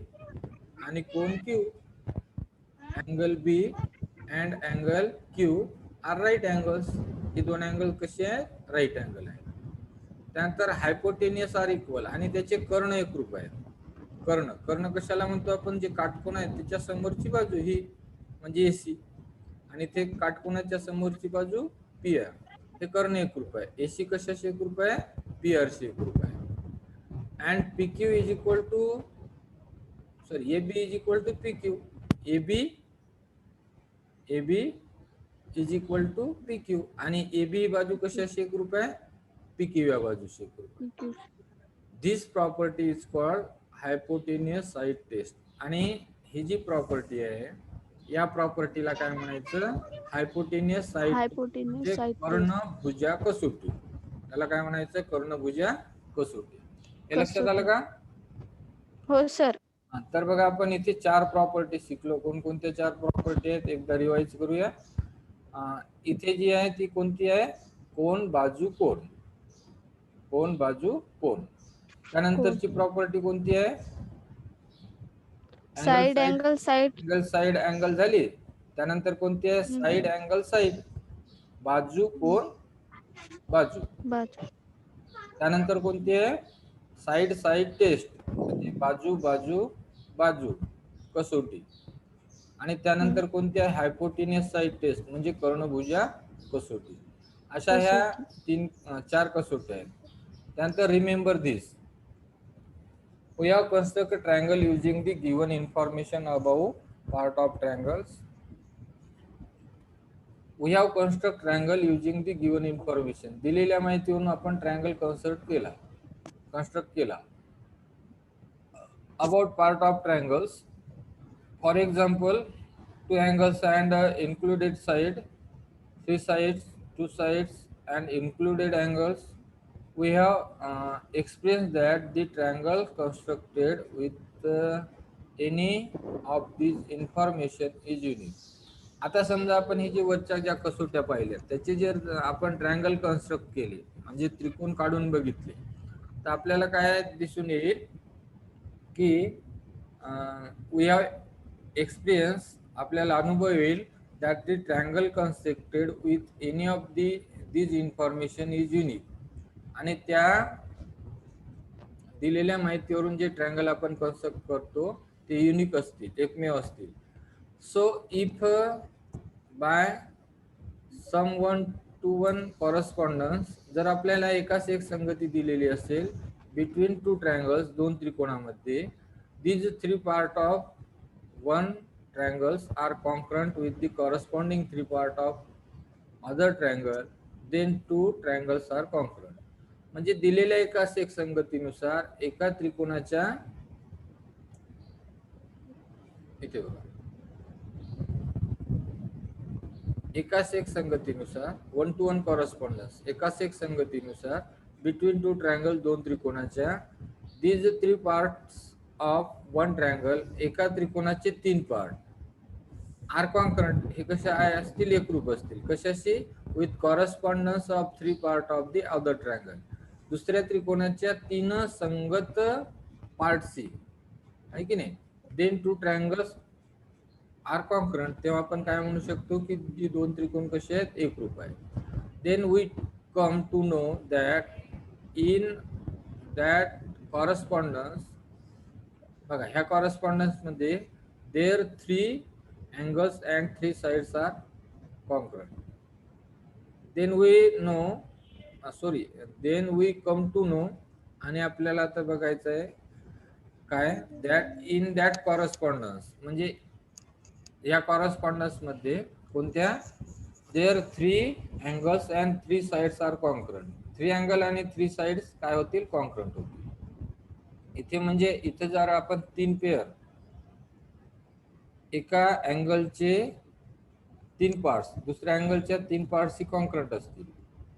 आणि कोन Q, angle B and angle Q are right angles. हे दोन अँगल कसे आहेत? राईट अँगल आहे. त्यानंतर हायपोटेनियस आर इक्वल आणि त्याचे कर्ण एकरूप आहेत. कर्ण कशाला म्हणतो आपण? जे काटकोन आहे त्याच्या समोरची बाजू ही म्हणजे एसी आणि ते काटकोनाच्या समोरची बाजू पीआर. हे कर्ण एकरूप आहे. एसी कशाशी एकरूप आहे? पीआर शी एकरूप आहे. And PQ is equal to AB is equal to PQ. AB is equal to PQ आणि एबी बाजू कशाशी एकरूप आहे? पीक्यू या बाजूशी एकरूप आहे. This property is called hypotenuse side test. आणि ही जी प्रॉपर्टी आहे या प्रॉपर्टीला काय म्हणायचं, हायपोटेनियस साईड म्हणजे हायपोटेन्यूज साईड टेस्ट. कर्णभुजा कसोटी. त्याला काय म्हणायचं, कर्णभुजा कसोटी. हे लक्षात आलं कसोटी. का? हो सर. तर बघा आपण इथे 4 प्रॉपर्टी शिकलो. कोणकोणत्या 4 प्रॉपर्टी आहेत एकदा रिवाइज करूया. इथे जी आहे ती कोणती आहे, कोण बाजू कोण, कोण बाजू कोण. त्यानंतरची प्रॉपर्टी कोणती आहे, angle side side, angle side. Angle side angle झाली. त्यानंतर कोणती आहे, साइड अँगल साइड, बाजू कोण बाजू. बाजू. त्यानंतर कोणती आहे, साइड साइड टेस्ट म्हणजे बाजू बाजू बाजू कसोटी. आणि त्यानंतर कोणती आहे, हायपोटेनियस साइड टेस्ट म्हणजे कर्णभुजा कसोटी. अशा ह्या कसोटी. 4 कसोट्या आहेत. त्यानंतर remember this, we have construct a triangle using the given information about part of triangles. We have construct triangle using the given information. दिलेल्या माहितीवरून आपण ट्रायंगल कंस्ट्रक्ट केला. About part of triangles, for example, 2 angles and included side, 3 sides, 2 sides and included angles. We have experienced that the triangle constructed with any of these information is unique. आता समजा आपण ही जी वरच्या ज्या कसोट्या पाहिल्या त्याची जर आपण ट्रायंगल कन्स्ट्रक्ट केले म्हणजे त्रिकोण काढून बघितले तर आपल्याला काय दिसून येईल की वी हॅव एक्सपिरियन्स, आपल्याला अनुभव येईल that the triangle constructed with any of these information is unique. आणि त्या दिलेल्या माहितीवरून जे ट्रायंगल आपण कन्स्ट्रक्ट करतो ते युनिक असतील, एकमेव असतील. So if by some 1 to 1 correspondence, जर आपल्याला एकाच एक संगती दिलेली असेल बिटवीन 2 ट्रायंगल्स, 2 त्रिकोणामध्ये, these 3 part of 1 triangles are congruent with the corresponding 3 part of other triangle, then 2 triangles are congruent. म्हणजे दिलेल्या एकाच एक संगतीनुसार एका त्रिकोणाच्या इथे बघा एकाच एक संगतीनुसार 1 to 1 कॉरस्पॉन्डन्स, एकाच एक संगतीनुसार बिटवीन 2 ट्रायंगल, 2 त्रिकोणाच्या, these 3 parts of 1 triangle, एका त्रिकोणाचे 3 पार्ट आर कॉन्करंट, हे कशा असतील, एकरूप असतील. कशाशी, with correspondence of 3 part of the other triangle, दुसऱ्या त्रिकोणाच्या 3 संगत पार्टशी, आहे की नाही. देन 2 ट्रायंगल्स आर कॉन्करंट, तेव्हा आपण काय म्हणू शकतो की जी 2 त्रिकोण कसे आहेत, एकरूप आहेत. Then we come to know that in that correspondence, बघा ह्या कॉरस्पॉन्डन्स मध्ये there 3 angles and 3 sides are congruent. Then we know, then we come to know, आणि आपल्याला आता बघायचं आहे काय, that in that correspondence, म्हणजे या कॉरस्पॉन्डन्स मध्ये कोणत्या, their 3 angles and 3 sides are congruent. 3 angle आणि 3 साइड्स काय होतील, कॉन्ग्रुएंट होतील. इथे म्हणजे इथे जर आपण 3 पेअर एका अँगलचे 3 पार्ट्स दुसऱ्या अँगलच्या 3 पार्ट्सशी कॉन्ग्रुएंट असतील,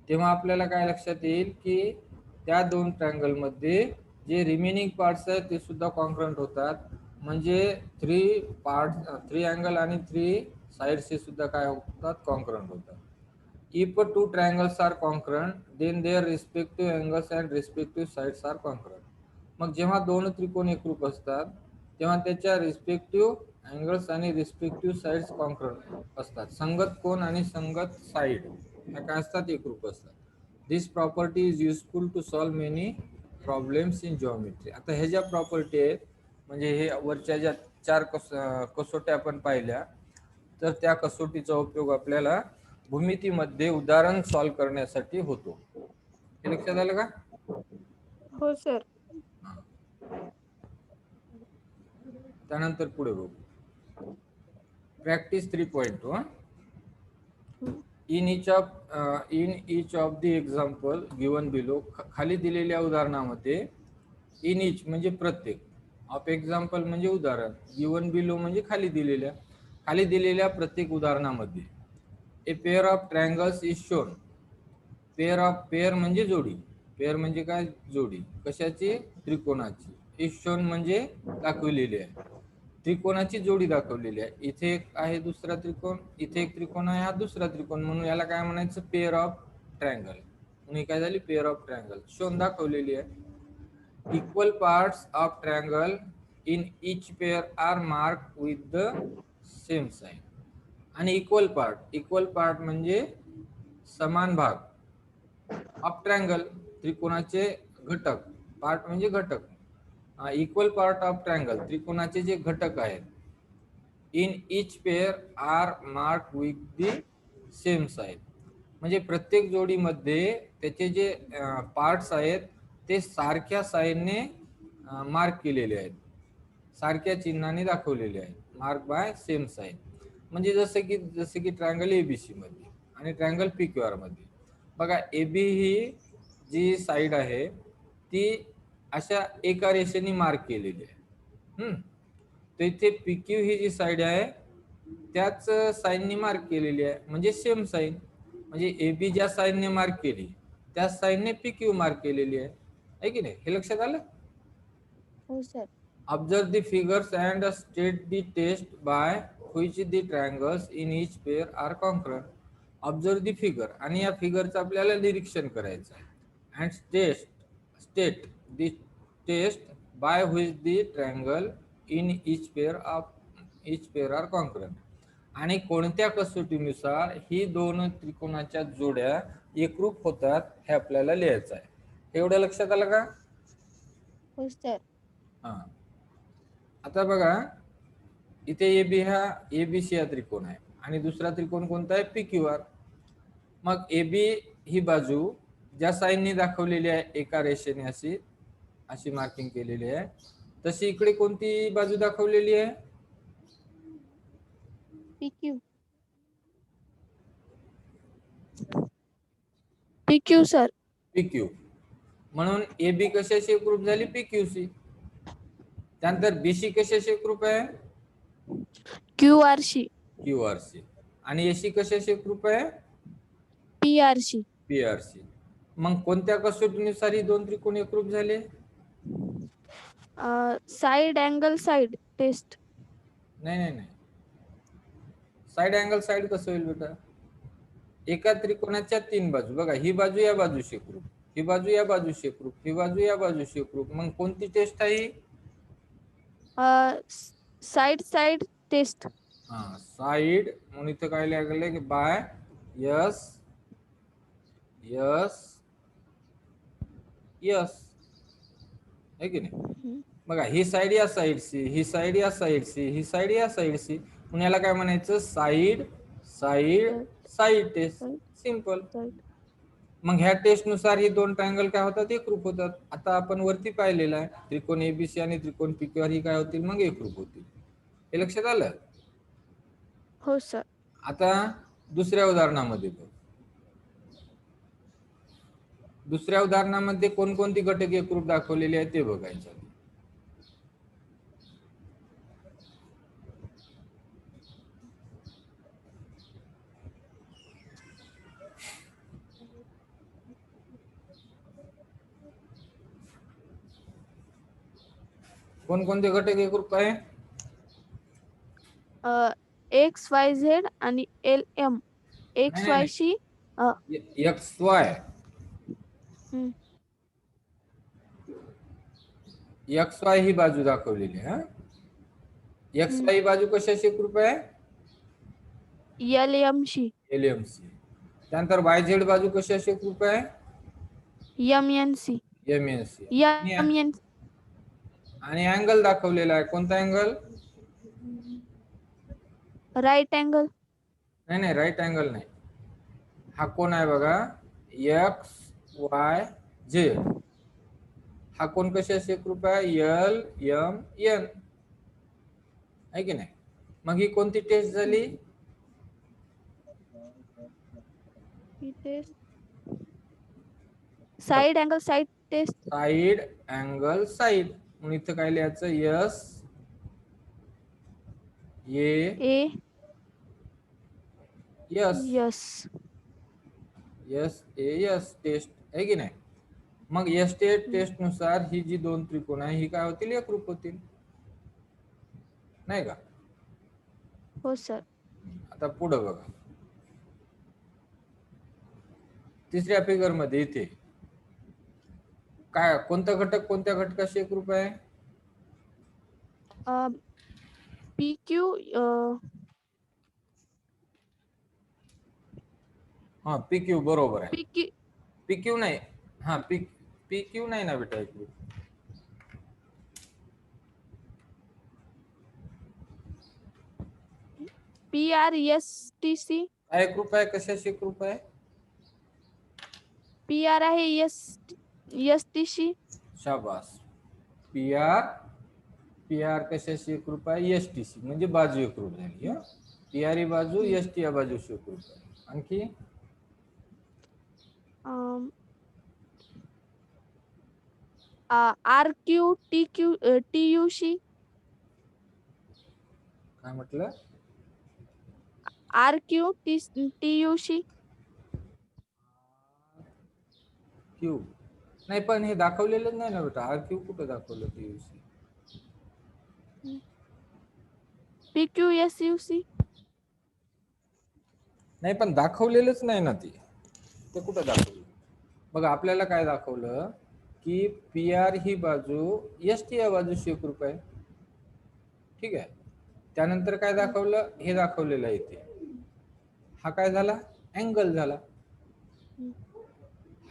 तेव्हा आपल्याला काय लक्षात येईल की त्या 2 ट्रायंगल मध्ये जे रिमेनिंग पार्ट्स आहेत ते सुद्धा कॉन्ग्रुएंट होतात. म्हणजे 3 अँगल आणि 3 साइड्सचे सुद्धा काय होतात, कॉन्ग्रुएंट होतात. If 2 triangles are congruent then their respective angles and respective sides are congruent. मग जेव्हा 2 त्रिकोण एकरूप असतात तेव्हा त्याच्या रिस्पेक्टिव्ह अँगल्स आणि रिस्पेक्टिव्ह साइड्स कॉन्ग्रुएंट असतात. संगत कोन आणि संगत साइड ह्या काय असतात, एकरूप असतात. This property is useful to solve many problems in geometry. आता हे ज्या प्रॉपर्टी आहेत म्हणजे हे वरच्या ज्या 4 कसोट्या आपण पाहिल्या, तर त्या कसोटीचा उपयोग आपल्याला भूमितीमध्ये उदाहरण सॉल्व करण्यासाठी होतो. हे लक्षात आलं का? हो सर. त्यानंतर पुढे बघू. Practice 3.1. in each of the example given below, खाली दिलेल्या उदाहरणामध्ये इन इच म्हणजे प्रत्येक ऑफ एक्झाम्पल म्हणजे उदाहरण, गिवन बिलो म्हणजे खाली दिलेल्या प्रत्येक उदाहरणामध्ये a pair of triangles is shown. Pair म्हणजे जोडी. पेअर म्हणजे काय? जोडी. कशाची? त्रिकोणाची. इज शोन म्हणजे दाखवलेली आहे. त्रिकोणाची जोडी दाखवलेली आहे. इथे एक आहे दुसरा त्रिकोण, इथे एक त्रिकोण आहे, हा दुसरा त्रिकोण, म्हणून याला काय म्हणायचं? Pair of triangle. म्हणून काय झाली? पेअर ऑफ ट्रायंगल शोन दाखवलेली आहे. Equal parts of triangle in each pair are mark with the same sign. आणि इक्वल पार्ट म्हणजे समान भाग ऑफ ट्रायंगल, त्रिकोणाचे घटक. पार्ट म्हणजे घटक. इक्वल पार्ट ऑफ ट्रायंगल, त्रिकोणाचे जे घटक आहेत, in each pair are mark with the same sign. म्हणजे प्रत्येक जोडीमध्ये त्याचे जे पार्ट्स आहेत ते सारख्या साइनने मार्क केलेले आहेत, सारख्या चिन्हाने दाखवलेले आहेत. Mark by same sign. म्हणजे जसे की ट्रायंगल एबीसी मध्ये आणि ट्रायंगल पीक्यूआर मध्ये बघा, एबी ही जी साइड आहे ती अशा एका रेषेने मार्क केलेली आहे. तर इथे पीक्यू ही जी साइड आहे त्याच साइनने मार्क केलेली आहे, म्हणजे सेम साइन. म्हणजे एबी ज्या साइनने मार्क केली त्याच साइनने पीक्यू मार्क केलेली आहे की नाही? हे लक्षात आलं? हो sir. Observe the figures and state the test by which the triangles in each pair are congruent. Observe the figure, आणि या फिगरचं आपल्याला निरीक्षण करायचं आहे. And state the test by which the triangle in each pair are congruent. आणि कोणत्या कसोटीनुसार ही दोन त्रिकोणाच्या जोड्या एकरूप होतात हे आपल्याला लिहायचं आहे. एवढं लक्षात आलं का? हो सर. हा. आता बघा, इथे एबीसी हा त्रिकोण आहे आणि दुसरा त्रिकोण कोणता आहे? पीक्यूआर. मग एबी ही बाजू ज्या साइनने दाखवलेली आहे एका रेषेने अशी मार्किंग केलेली आहे, तशी इकडे कोणती बाजू दाखवलेली आहे? पीक्यू. PQ sir. पीक्यू. म्हणून एबी कशाशी एकरूप झाली? पीक्यूसी. त्यानंतर बीसी कशाशी एकरूप आहे? क्यूआरशी. क्यूआरसी. आणि एसी कशाशी एकरूप आहे? पीआरशी. पीआरसी. मग कोणत्या कसोटीनुसार ही दोन त्रिकोण एकरूप झाले? Side angle side test. नाही. साइड अँगल साइड कसं होईल बेटा? एका त्रिकोणाच्या तीन बाजू. बघा, ही बाजू या बाजूशी एकरूप, ही बाजू या बाजूशी एकरूप, ही बाजू या बाजूशी एकरूप. मग कोणती टेस्ट आहे? Side test. साइड. म्हणून इथं काय लागले की बाय यस आहे की नाही? बघा, ही साइड या साइडची, ही साइड या साइडची, ही साइड या साइडची, म्हणून याला काय म्हणायचं? Side test. सिंपल. मग ह्या टेस्ट नुसार ही दोन ट्रायंगल काय होतात? एकरूप होतात. आता आपण वरती पाहिलेलं आहे, त्रिकोण एबीसी आणि त्रिकोण पीक्यूआर ही काय होतील? मग एकरूप होतील. हे लक्षात आलं? हो सर. आता दुसऱ्या उदाहरणामध्ये बघ. दुसऱ्या उदाहरणामध्ये कोणकोणती घटक एकरूप दाखवलेले आहेत ते बघायचं. कोणकोणते घटक एकरूप आहे? XYZ आणि LM. XY शी XY ही बाजू दाखवलेली आहे. XY ही बाजू कशाशी एकरूप आहे? LM शी. त्यानंतर YZ बाजू कशाशी एकरूप आहे? MNC. आणि अँगल दाखवलेला आहे. कोणता अँगल? Right angle. नाही, राईट अँगल नाही. हा कोण आहे बघा? XYZ. हा कोण कशाशी एकरूप आहे? LMN आहे की नाही? मग ही कोणती टेस्ट झाली? Side angle side test. Side angle side. म्हणून इथं काय लिहायचं S A A S S S A S test आहे की नाही. मग एस टेस्ट नुसार ही जी दोन त्रिकोण आहे ही काय होतील एकरूप होतील नाही का. हो सर. आता पुढं बघा तिसऱ्या फिगर मध्ये इथे काय कोणता घटक कोणत्या घटकाशी एकरूप आहे. पी क्यू हा पी क्यू बरोबर आहे. पी क्यू पी क्यू नाही. हा पी क्यू नाही ना बेटा एकरूप. P R S T C. काय एकरूप आहे कशाशी एकरूप आहे. पी आर आहे एस एस टी सी. शाबास. पी आर कशाशी एकरूप आहे एस टी सी म्हणजे बाजू एकरूप झाली. पी आर ही बाजू एस टी या बाजूशी एकरूप आहे. आणखी R Q T Q T U C. काय म्हटलं. R Q T U C. Q नाही पण हे दाखवलेलं नाही ना बेटा. आर क्यू कुठं दाखवलं T U C. P Q S U C. नाही पण दाखवलेलंच नाही ना ते कुठं दाखवलं. बघा आपल्याला काय दाखवलं की पी आर ही बाजू एस टी या बाजूशी एकरूप आहे. ठीक आहे. त्यानंतर काय दाखवलं हे दाखवलेलं आहे इथे. हा काय झाला अँगल झाला.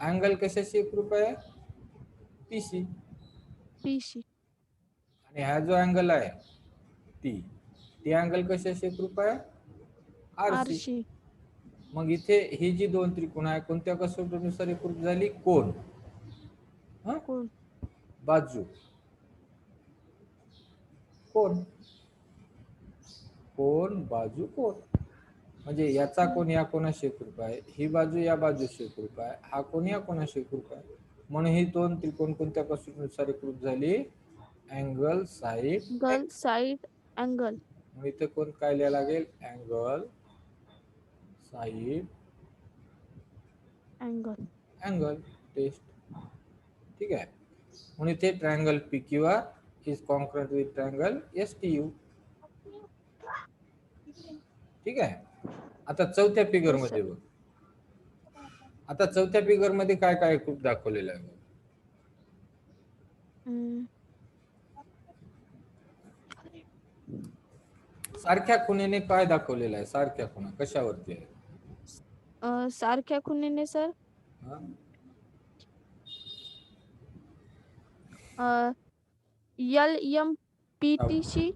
अँगल कशाशी एकरूप आहे पीसी. पीसी. आणि हा जो अँगल आहे ती अँगल कशाशी एकरूप आहे आरसी. आरसी. मग इथे ही जी दोन त्रिकोण आहे कोणत्या कसोटीनुसार एकरूप झाली कोन. कोण. बाजू कोन कोन बाजू कोन म्हणजे याचा कोन या कोणाशी एकरूप आहे. ही बाजू या बाजूशी एकरूप आहे. हा कोन या कोणाशी एकरूप आहे. म्हणून ही दोन त्रिकोण कोणत्या कसोटीनुसार एकरूप झाली अँगल साइड साइड अँगल. मग इथे कोण काय लिहायला लागेल angle side angle. Angle test. ठीक आहे. म्हणून इथे triangle P Q R is congruent with triangle S T U. ठीक आहे. आता चौथ्या फिगर मध्ये बघ. आता चौथ्या फिगर मध्ये काय काय एकरूप दाखवलेलं आहे. सारख्या खुणेने काय दाखवलेलं आहे. सारख्या खुणा कशावरती आहे. सारख्या खुणेने sir L M P T C.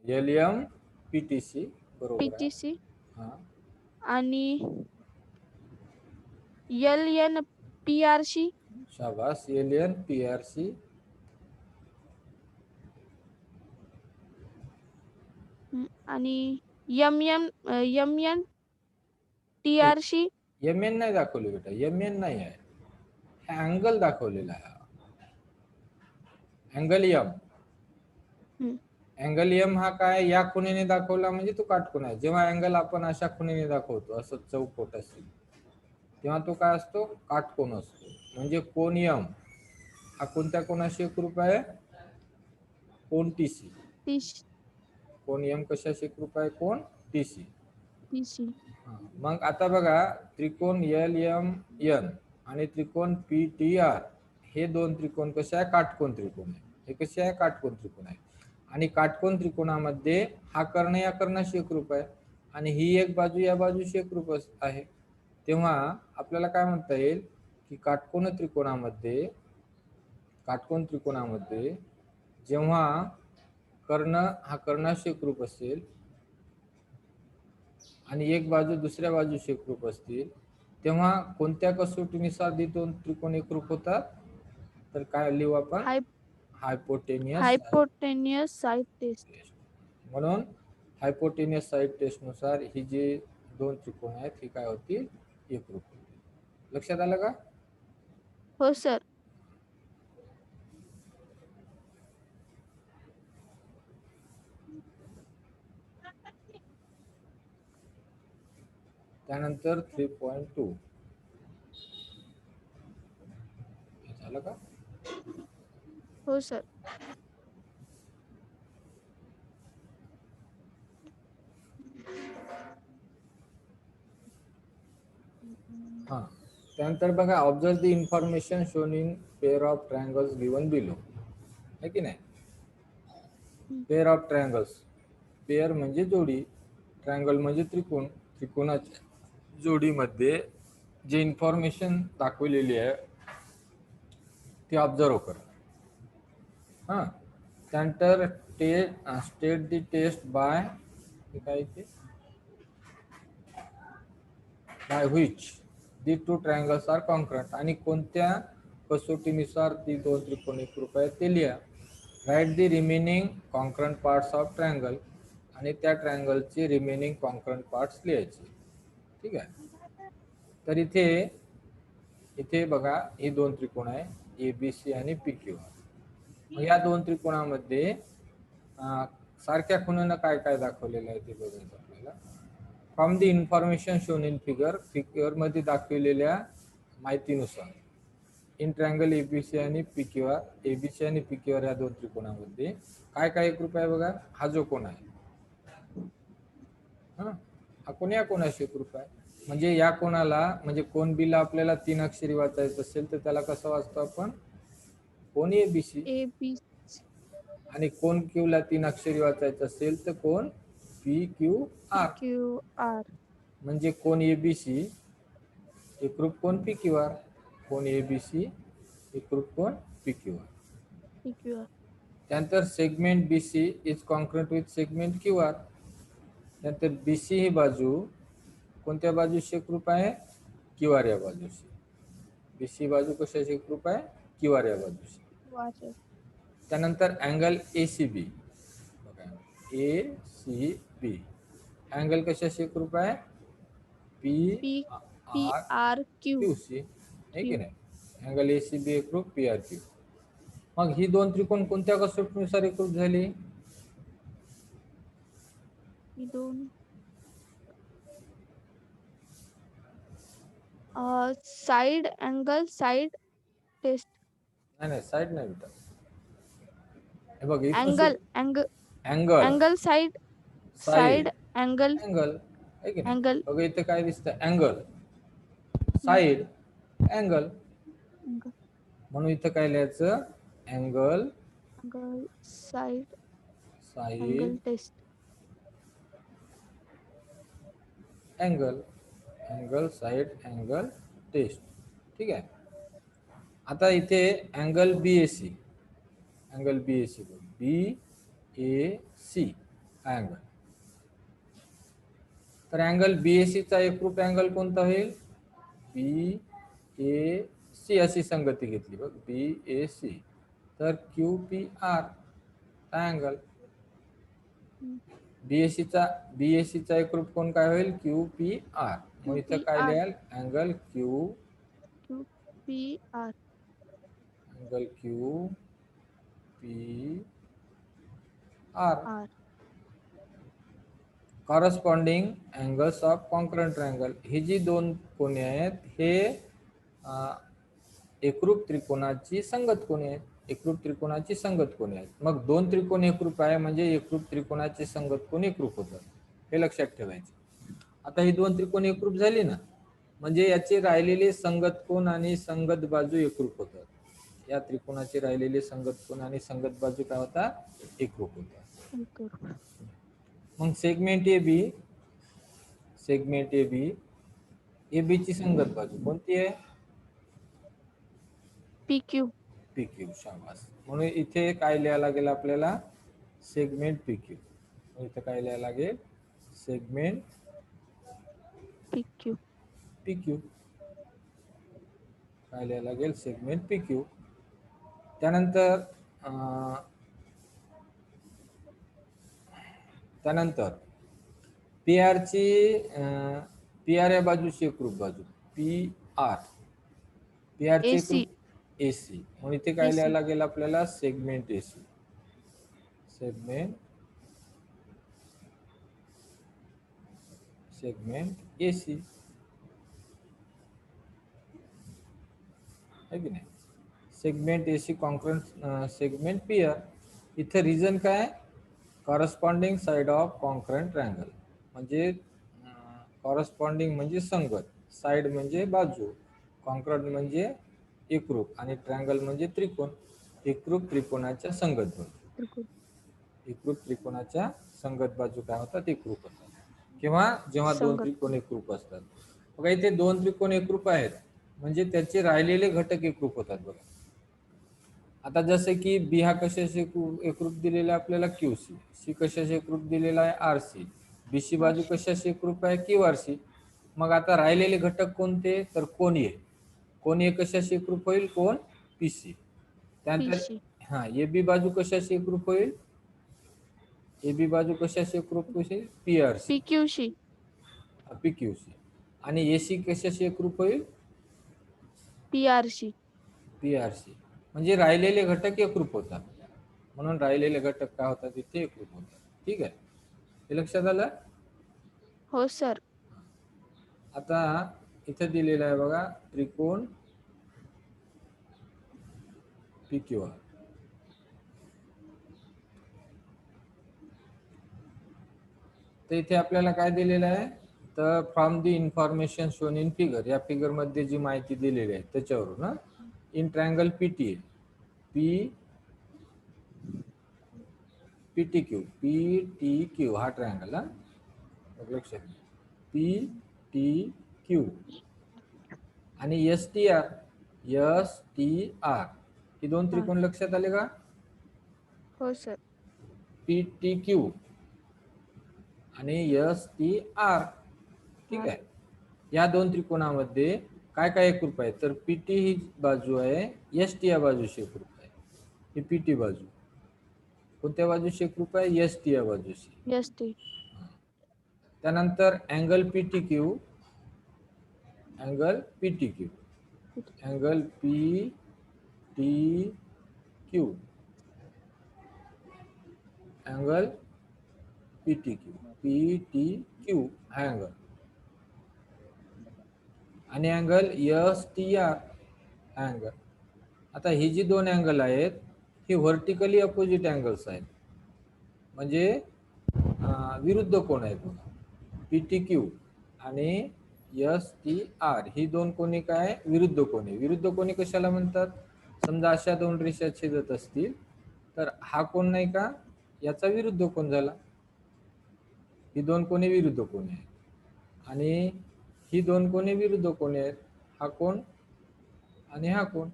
L M P T C बरोबर आहे. PTC आणि L N P R C. शाबास. L N P R C आणि M N T R C. M N नाही दाखवले बेटा. एम एन नाही आहे. हा अँगल दाखवलेला आहे. Angle M. अँगल एम हा काय या खुणेने दाखवला म्हणजे तो काटकोन आहे. जेव्हा अँगल आपण अशा खुणेने दाखवतो असं चौकोट असेल तेव्हा तो काय असतो काटकोन असतो. म्हणजे कोन एम हा कोणत्या कोणाशी एकरूप आहे कोन टीसी. कोन एम कशाशी एकरूप आहे कोन टीसी. मग आता बघा त्रिकोण एल एम एन आणि त्रिकोण पी टी आर हे दोन त्रिकोण कसे आहे काटकोन त्रिकोण आहे. हे कसे आहे काटकोन त्रिकोण आहे. आणि काटकोन त्रिकोणामध्ये हा कर्ण या कर्णाशी एकरूप आहे आणि ही एक बाजू या बाजूशी एकरूप आहे. तेव्हा आपल्याला काय म्हणता येईल की काटकोन त्रिकोणामध्ये जेव्हा कर्ण हा कर्णाशी एकरूप असेल आणि एक बाजू दुसऱ्या बाजूशी एकरूप असतील तेव्हा कोणत्या कसोटीनुसार दोन त्रिकोण एकरूप होतात तर काय लिहू आपण हायपोटेनियस साइड टेस्ट. म्हणून हायपोटेनियस साइड टेस्ट नुसार ही जी दोन त्रिकोण आहेत ही काय होतील एकरूप होतील. लक्षात आलं का. हो सर. त्यानंतर 3.2 झालं का? हो सर. हा, त्यानंतर बघा, observe the information shown in pair of triangles given below, है की नाही? पेअर ऑफ ट्रायंगल्स, पेअर म्हणजे जोडी, ट्रायंगल म्हणजे त्रिकोण, त्रिकोणाच्या जोडीमध्ये जे इन्फॉर्मेशन दाखवलेली आहे ती ऑब्झर्व करा. हां, त्यानंतर स्टेट दी टेस्ट बाय काय ते by which the two triangles are congruent, आणि कोणत्या कसोटीनुसार ती दोन त्रिकोण एकरूप आहेत ते लिहा. Write the remaining congruent parts of triangle, आणि त्या ट्रायंगलचे रिमेनिंग कॉन्क्रंट पार्ट्स लिहायचे. ठीक आहे. तर इथे इथे बघा, हे दोन त्रिकोण आहे ABC आणि PQ. या दोन त्रिकोणामध्ये सारख्या खुणानं काय काय दाखवलेलं आहे ते बघायचं आपल्याला. From the information shown in figure मध्ये दाखवलेल्या माहितीनुसार इन ट्रायंगल ABC आणि PQR, ABC आणि PQR या दोन त्रिकोणामध्ये काय काय एकरूप आहे बघा. हा जो कोण आहे हा कोण या कोणाशी एकरूप आहे, म्हणजे या कोणाला, म्हणजे कोण बीला आपल्याला 3 अक्षरी वाचायचं असेल तर त्याला कसं वाचतो आपण, कोण ABC. AB. आणि कोण क्यूला 3 अक्षरी वाचायचं असेल तर कोण PQR. QR. म्हणजे कोण ABC एकरूप कोण PQR, कोण ABC एकरूप कोण PQR. PQR. त्यानंतर segment BC is congruent with segment QR. त्यानंतर BC ही बाजू कोणत्या बाजूशी एकरूप आहे, QR या बाजूशी. BC बाजू कशाशी एकरूप आहे, QR या बाजूशी. वाचन. त्यानंतर अँगल ACB बघा, ACB अँगल कशाशी एकरूप आहे, PRQC, आहे की नाही? अँगल ACB एकरूप PRQ. मग ही दोन त्रिकोण कोणत्या कसोटीनुसार एकरूप झाली, दोन साइड अँगल साइड टेस्ट. नाही साइड नाही बेटा, हे बघ इथून angle angle angle angle side side side angle angle, आहे की नाही? अँगल बघा इथे काय दिसतं, अँगल साइड अँगल, म्हणून इथं काय लिहायचं, angle angle side side angle test. Angle angle side angle test. ठीक आहे. आता इथे angle BAC, angle BAC BAC angle. तर अँगल BAC चा एकरूप अँगल कोणता होईल, BAC अशी संगती घेतली बघ, BAC. तर QPR अँगल BAC चा एकरूप कोण काय होईल, QPR. मग इथं काय लिहाल, angle QPR. Angle QPR. Corresponding angles of congruent triangle. ही जी दोन कोने आहेत हे एकरूप त्रिकोणाची संगत कोने आहेत, एकरूप त्रिकोणाची संगत कोने आहेत. मग दोन त्रिकोण एकरूप आहे म्हणजे एकरूप त्रिकोणाचे संगत कोण एकरूप होतात, हे लक्षात ठेवायचे. आता ही दोन त्रिकोण एकरूप झाली ना, म्हणजे याचे राहिलेले संगत कोण आणि संगत बाजू एकरूप होतात. या त्रिकोणाचे राहिलेले संगत कोण आणि संगत बाजू काय होतात, एकरूप होतात. मग सेगमेंट AB ची संगत बाजू कोणती आहे, PQ. शाबास. म्हणून इथे काय लिहायला लागेल आपल्याला, सेगमेंट PQ. इथे काय लिहायला लागेल, सेगमेंट PQ. काय लिहायला लागेल, सेगमेंट PQ. त्यानंतर PR या बाजूची एकरूप बाजू PR ची एकरूप AC. म्हणून इथे काय लिहायला लागेल आपल्याला, सेगमेंट AC. Segment AC. आहे की नाही. Segment AC congruent segment P R. इथे रिझन काय, corresponding side of congruent triangle, म्हणजे कॉरस्पॉन्डिंग म्हणजे संगत, साइड म्हणजे बाजू, कॉन्करंट म्हणजे एकरूप आणि ट्रायंगल म्हणजे त्रिकोण. एकरूप त्रिकोणाच्या संगत बाजू, त्रिकोण. एकरूप त्रिकोणाच्या संगत बाजू काय होतात, एकरूप होतात. किंवा जेव्हा दोन संगत. त्रिकोण एकरूप असतात. बघा इथे दोन त्रिकोण एकरूप आहेत म्हणजे त्याचे राहिलेले घटक एकरूप होतात. बघा आता जसे की बी हा कशाशी एकरूप दिलेला आहे आपल्याला, क्यू सी. सी कशाशी एकरूप दिलेला आहे, आर सी. बी सी बाजू कशाशी एकरूप आहे, क्यू आर सी. मग आता राहिलेले घटक कोणते, तर कोन ए. कोन ए कशाशी एकरूप होईल, कोन पी सी. त्यानंतर PC. हा ए बी बाजू कशाशी एकरूप होईल, ए बी बाजू कशाशी एकरूप होईल, P R C, PQC. P Q C. आणि ए सी कशाशी एकरूप होईल, PRC. P R C. म्हणजे राहिलेले घटक एकरूप होतात, म्हणून राहिलेले घटक काय होतात, इथे एकरूप होतात. ठीक आहे, हे लक्षात आलं. हो सर. आता इथे दिलेलं आहे बघा, त्रिकोण पी क्यू आर. तर इथे आपल्याला काय दिलेलं आहे, तर from the information shown in figure, या फिगर मध्ये जी माहिती दिलेली आहे त्याच्यावरून ना, in triangle PT P P T Q, P T Q हा ट्रायंगल, हा लक्षात, पी टी क्यू आणि S T R, S T R, ही दोन त्रिकोण लक्षात आले का. हो सर. पी टी क्यू आणि एस टी आर. ठीक आहे, या दोन त्रिकोणामध्ये काय काय एकरूप आहे, तर पी टी ही बाजू आहे, एस टी या बाजूशी एकरूप आहे. ही पी टी बाजू कोणत्या बाजूशी एकरूप आहे, एस टी या बाजूशी. ST. त्यानंतर angle P T Q, angle P T Q, angle P T Q, angle P T Q, P T Q हा अँगल. आणि अँगल एस टी आर हा अँगल. आता ही जी दोन अँगल आहेत ही व्हर्टिकली अपोजिट अँगल्स आहेत, म्हणजे विरुद्ध कोण आहेत. पी टी क्यू आणि एस टी आर ही दोन कोणी काय, विरुद्ध कोणी. विरुद्ध कोणी कशाला म्हणतात, समजा अशा दोन रेषा छेदत असतील तर हा कोण नाही का, याचा विरुद्ध कोण झाला. ही दोन कोणी विरुद्ध कोणी आहेत आणि ही दोन कोणी विरुद्ध कोणी आहेत, हा कोण आणि हा कोण,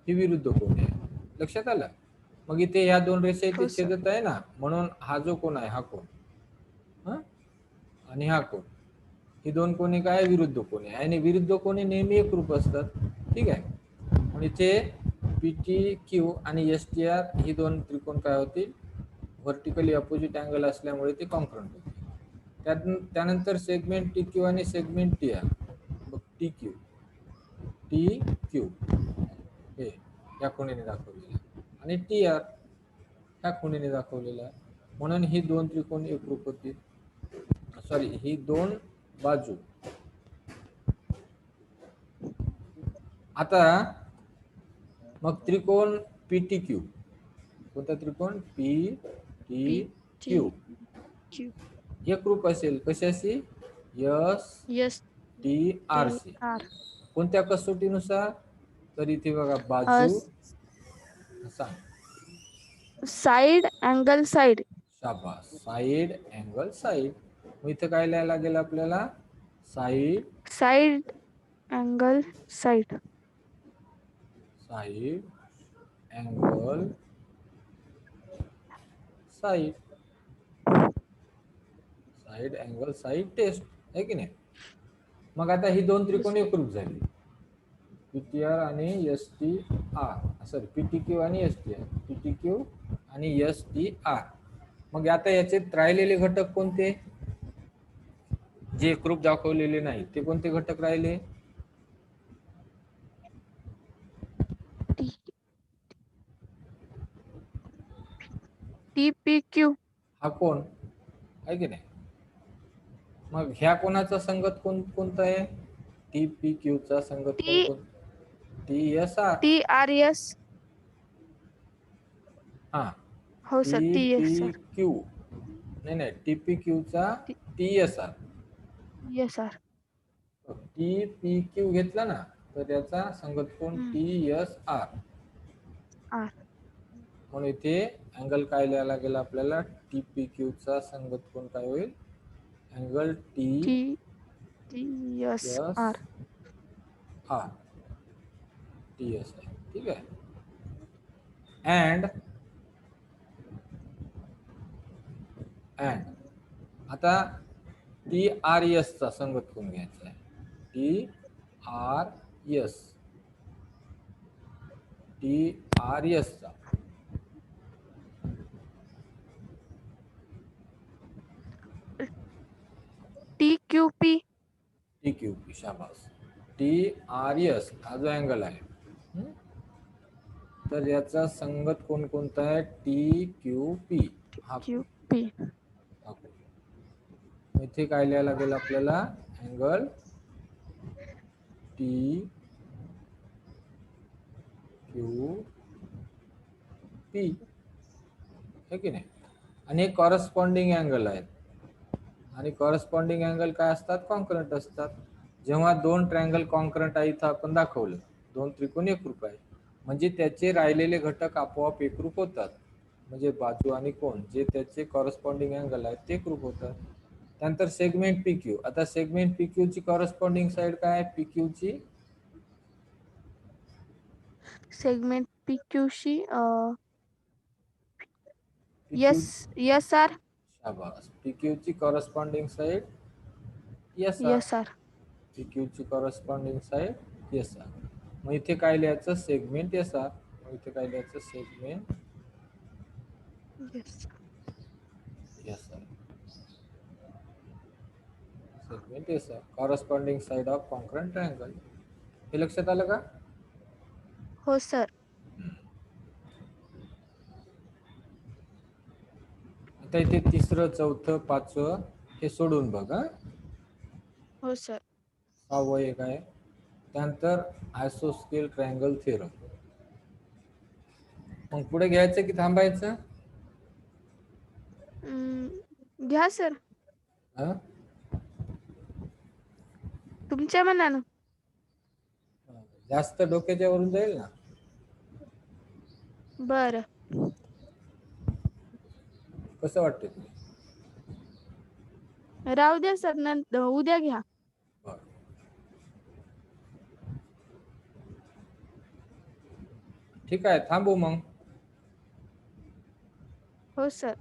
ही विरुद्ध कोणी आहे. लक्षात आलं. मग इथे या दोन रेषा इथे हो सर. छेदत आहे ना, म्हणून हा जो कोण आहे हा कोण, आणि हा कोण, ही दोन कोणी काय, विरुद्ध कोणी आहे. आणि विरुद्ध कोणी नेहमी एकरूप असतात. ठीक आहे, म्हणून इथे पी टी क्यू आणि एस टी आर ही दोन त्रिकोण काय होतील, व्हर्टिकली अपोजिट अँगल असल्यामुळे ते कॉन्करंट होतील. त्यानंतर सेगमेंट टी क्यू आणि segment T R. T Q, T Q हे या कोणीने दाखवलेलं आहे आणि टी आर ह्या कोणीने दाखवलेला आहे, म्हणून ही दोन त्रिकोण एकरूप होतील. सॉरी, ही दोन बाजू. आता मग त्रिकोण पी टी क्यू, कोणता त्रिकोण, पी टी क्यू Q. एकरूप असेल कशाशी, S T R C. STR. कोणत्या कसोटीनुसार, तर इथे बघा बाजू सांग, साइड अँगल साइड. शाबास, साइड अँगल साइड. मग इथं काय लिहायला लागेल आपल्याला, side, side angle side. Side angle side, side angle side test आहे की नाही. मग आता ही दोन त्रिकोण एकरूप झाली, पीटीआर आणि S T R, sorry PT Q आणि S T R, PT Q आणि एस टी आर. मग आता याचे राहिलेले घटक कोणते, जे एकरूप दाखवलेले नाही ते कोणते घटक राहिले, TPQ. हा कोण आहे की नाही. मग ह्या कोणाचा संगत कोणता आहे, TPQ चा संगत टी कोण कोण? TSR. TRS. हा, हो सर, TSR. TPQ. नाही, TPQ चा TSR. Yes sir. TPQ घेतला ना, तर याचा संगत कोण? TSR. आर. म्हणून इथे अँगल काय लिहायला लागेल आपल्याला? TPQ चा संगत कोण काय होईल? Angle TSR. TSR. TSR. ठीक आहे. अँड आता TRS चा संगत कोण घ्यायचा आहे? TRS चा TQP. TQP. शाबास. TRS हा जो अँगल आहे, तर याचा संगत कोण कोणता आहे? TQP. हा QP. इथे काय लिहायला लागेल आपल्याला? अँगल TQP है की नाही? आणि हे कॉरस्पॉन्डिंग अँगल आहेत. आणि कॉरस्पॉन्डिंग अँगल काय असतात? कॉन्करंट असतात. जेव्हा दोन ट्रायंगल कॉन्करंट आहे, इथं आपण दाखवलं, दोन त्रिकोण एकरूप आहे, म्हणजे त्याचे राहिलेले घटक आपोआप एकरूप होतात. म्हणजे बाजू आणि कोण जे त्याचे कॉरस्पॉन्डिंग अँगल आहेत ते एकरूप होतात. त्यानंतर सेगमेंट PQ. आता सेगमेंट PQ ची कॉरस्पॉन्डिंग साइड काय आहे? PQ ची सेगमेंट PQC. PQ. SR. शाबास. PQ ची corresponding side SR. SR. PQ ची कॉरस्पॉन्डिंग साइड SR. मग इथे काय लिहायचं? Segment SR. मग इथे काय लिहायचं? Segment yes. SR. Segment SR. Corresponding side of congruent triangle. हे लक्षात आलं का? हो सर. आता इथे तिसरं, चौथं, पाचवं हे सोडून बघ. हो सर. सहावं एक आहे. त्यानंतर आयसोस्केल ट्रायंगल थेरम. मग पुढे घ्यायचं की थांबायचं? घ्या सर, हं? तुमच्या मनानं. जास्त डोक्याच्या वरून जाईल ना? बर. कसं वाटतं तुला? राहू द्या सर, नंतर उद्या घ्या. बरं. ठीक आहे, थांबू मग. हो सर.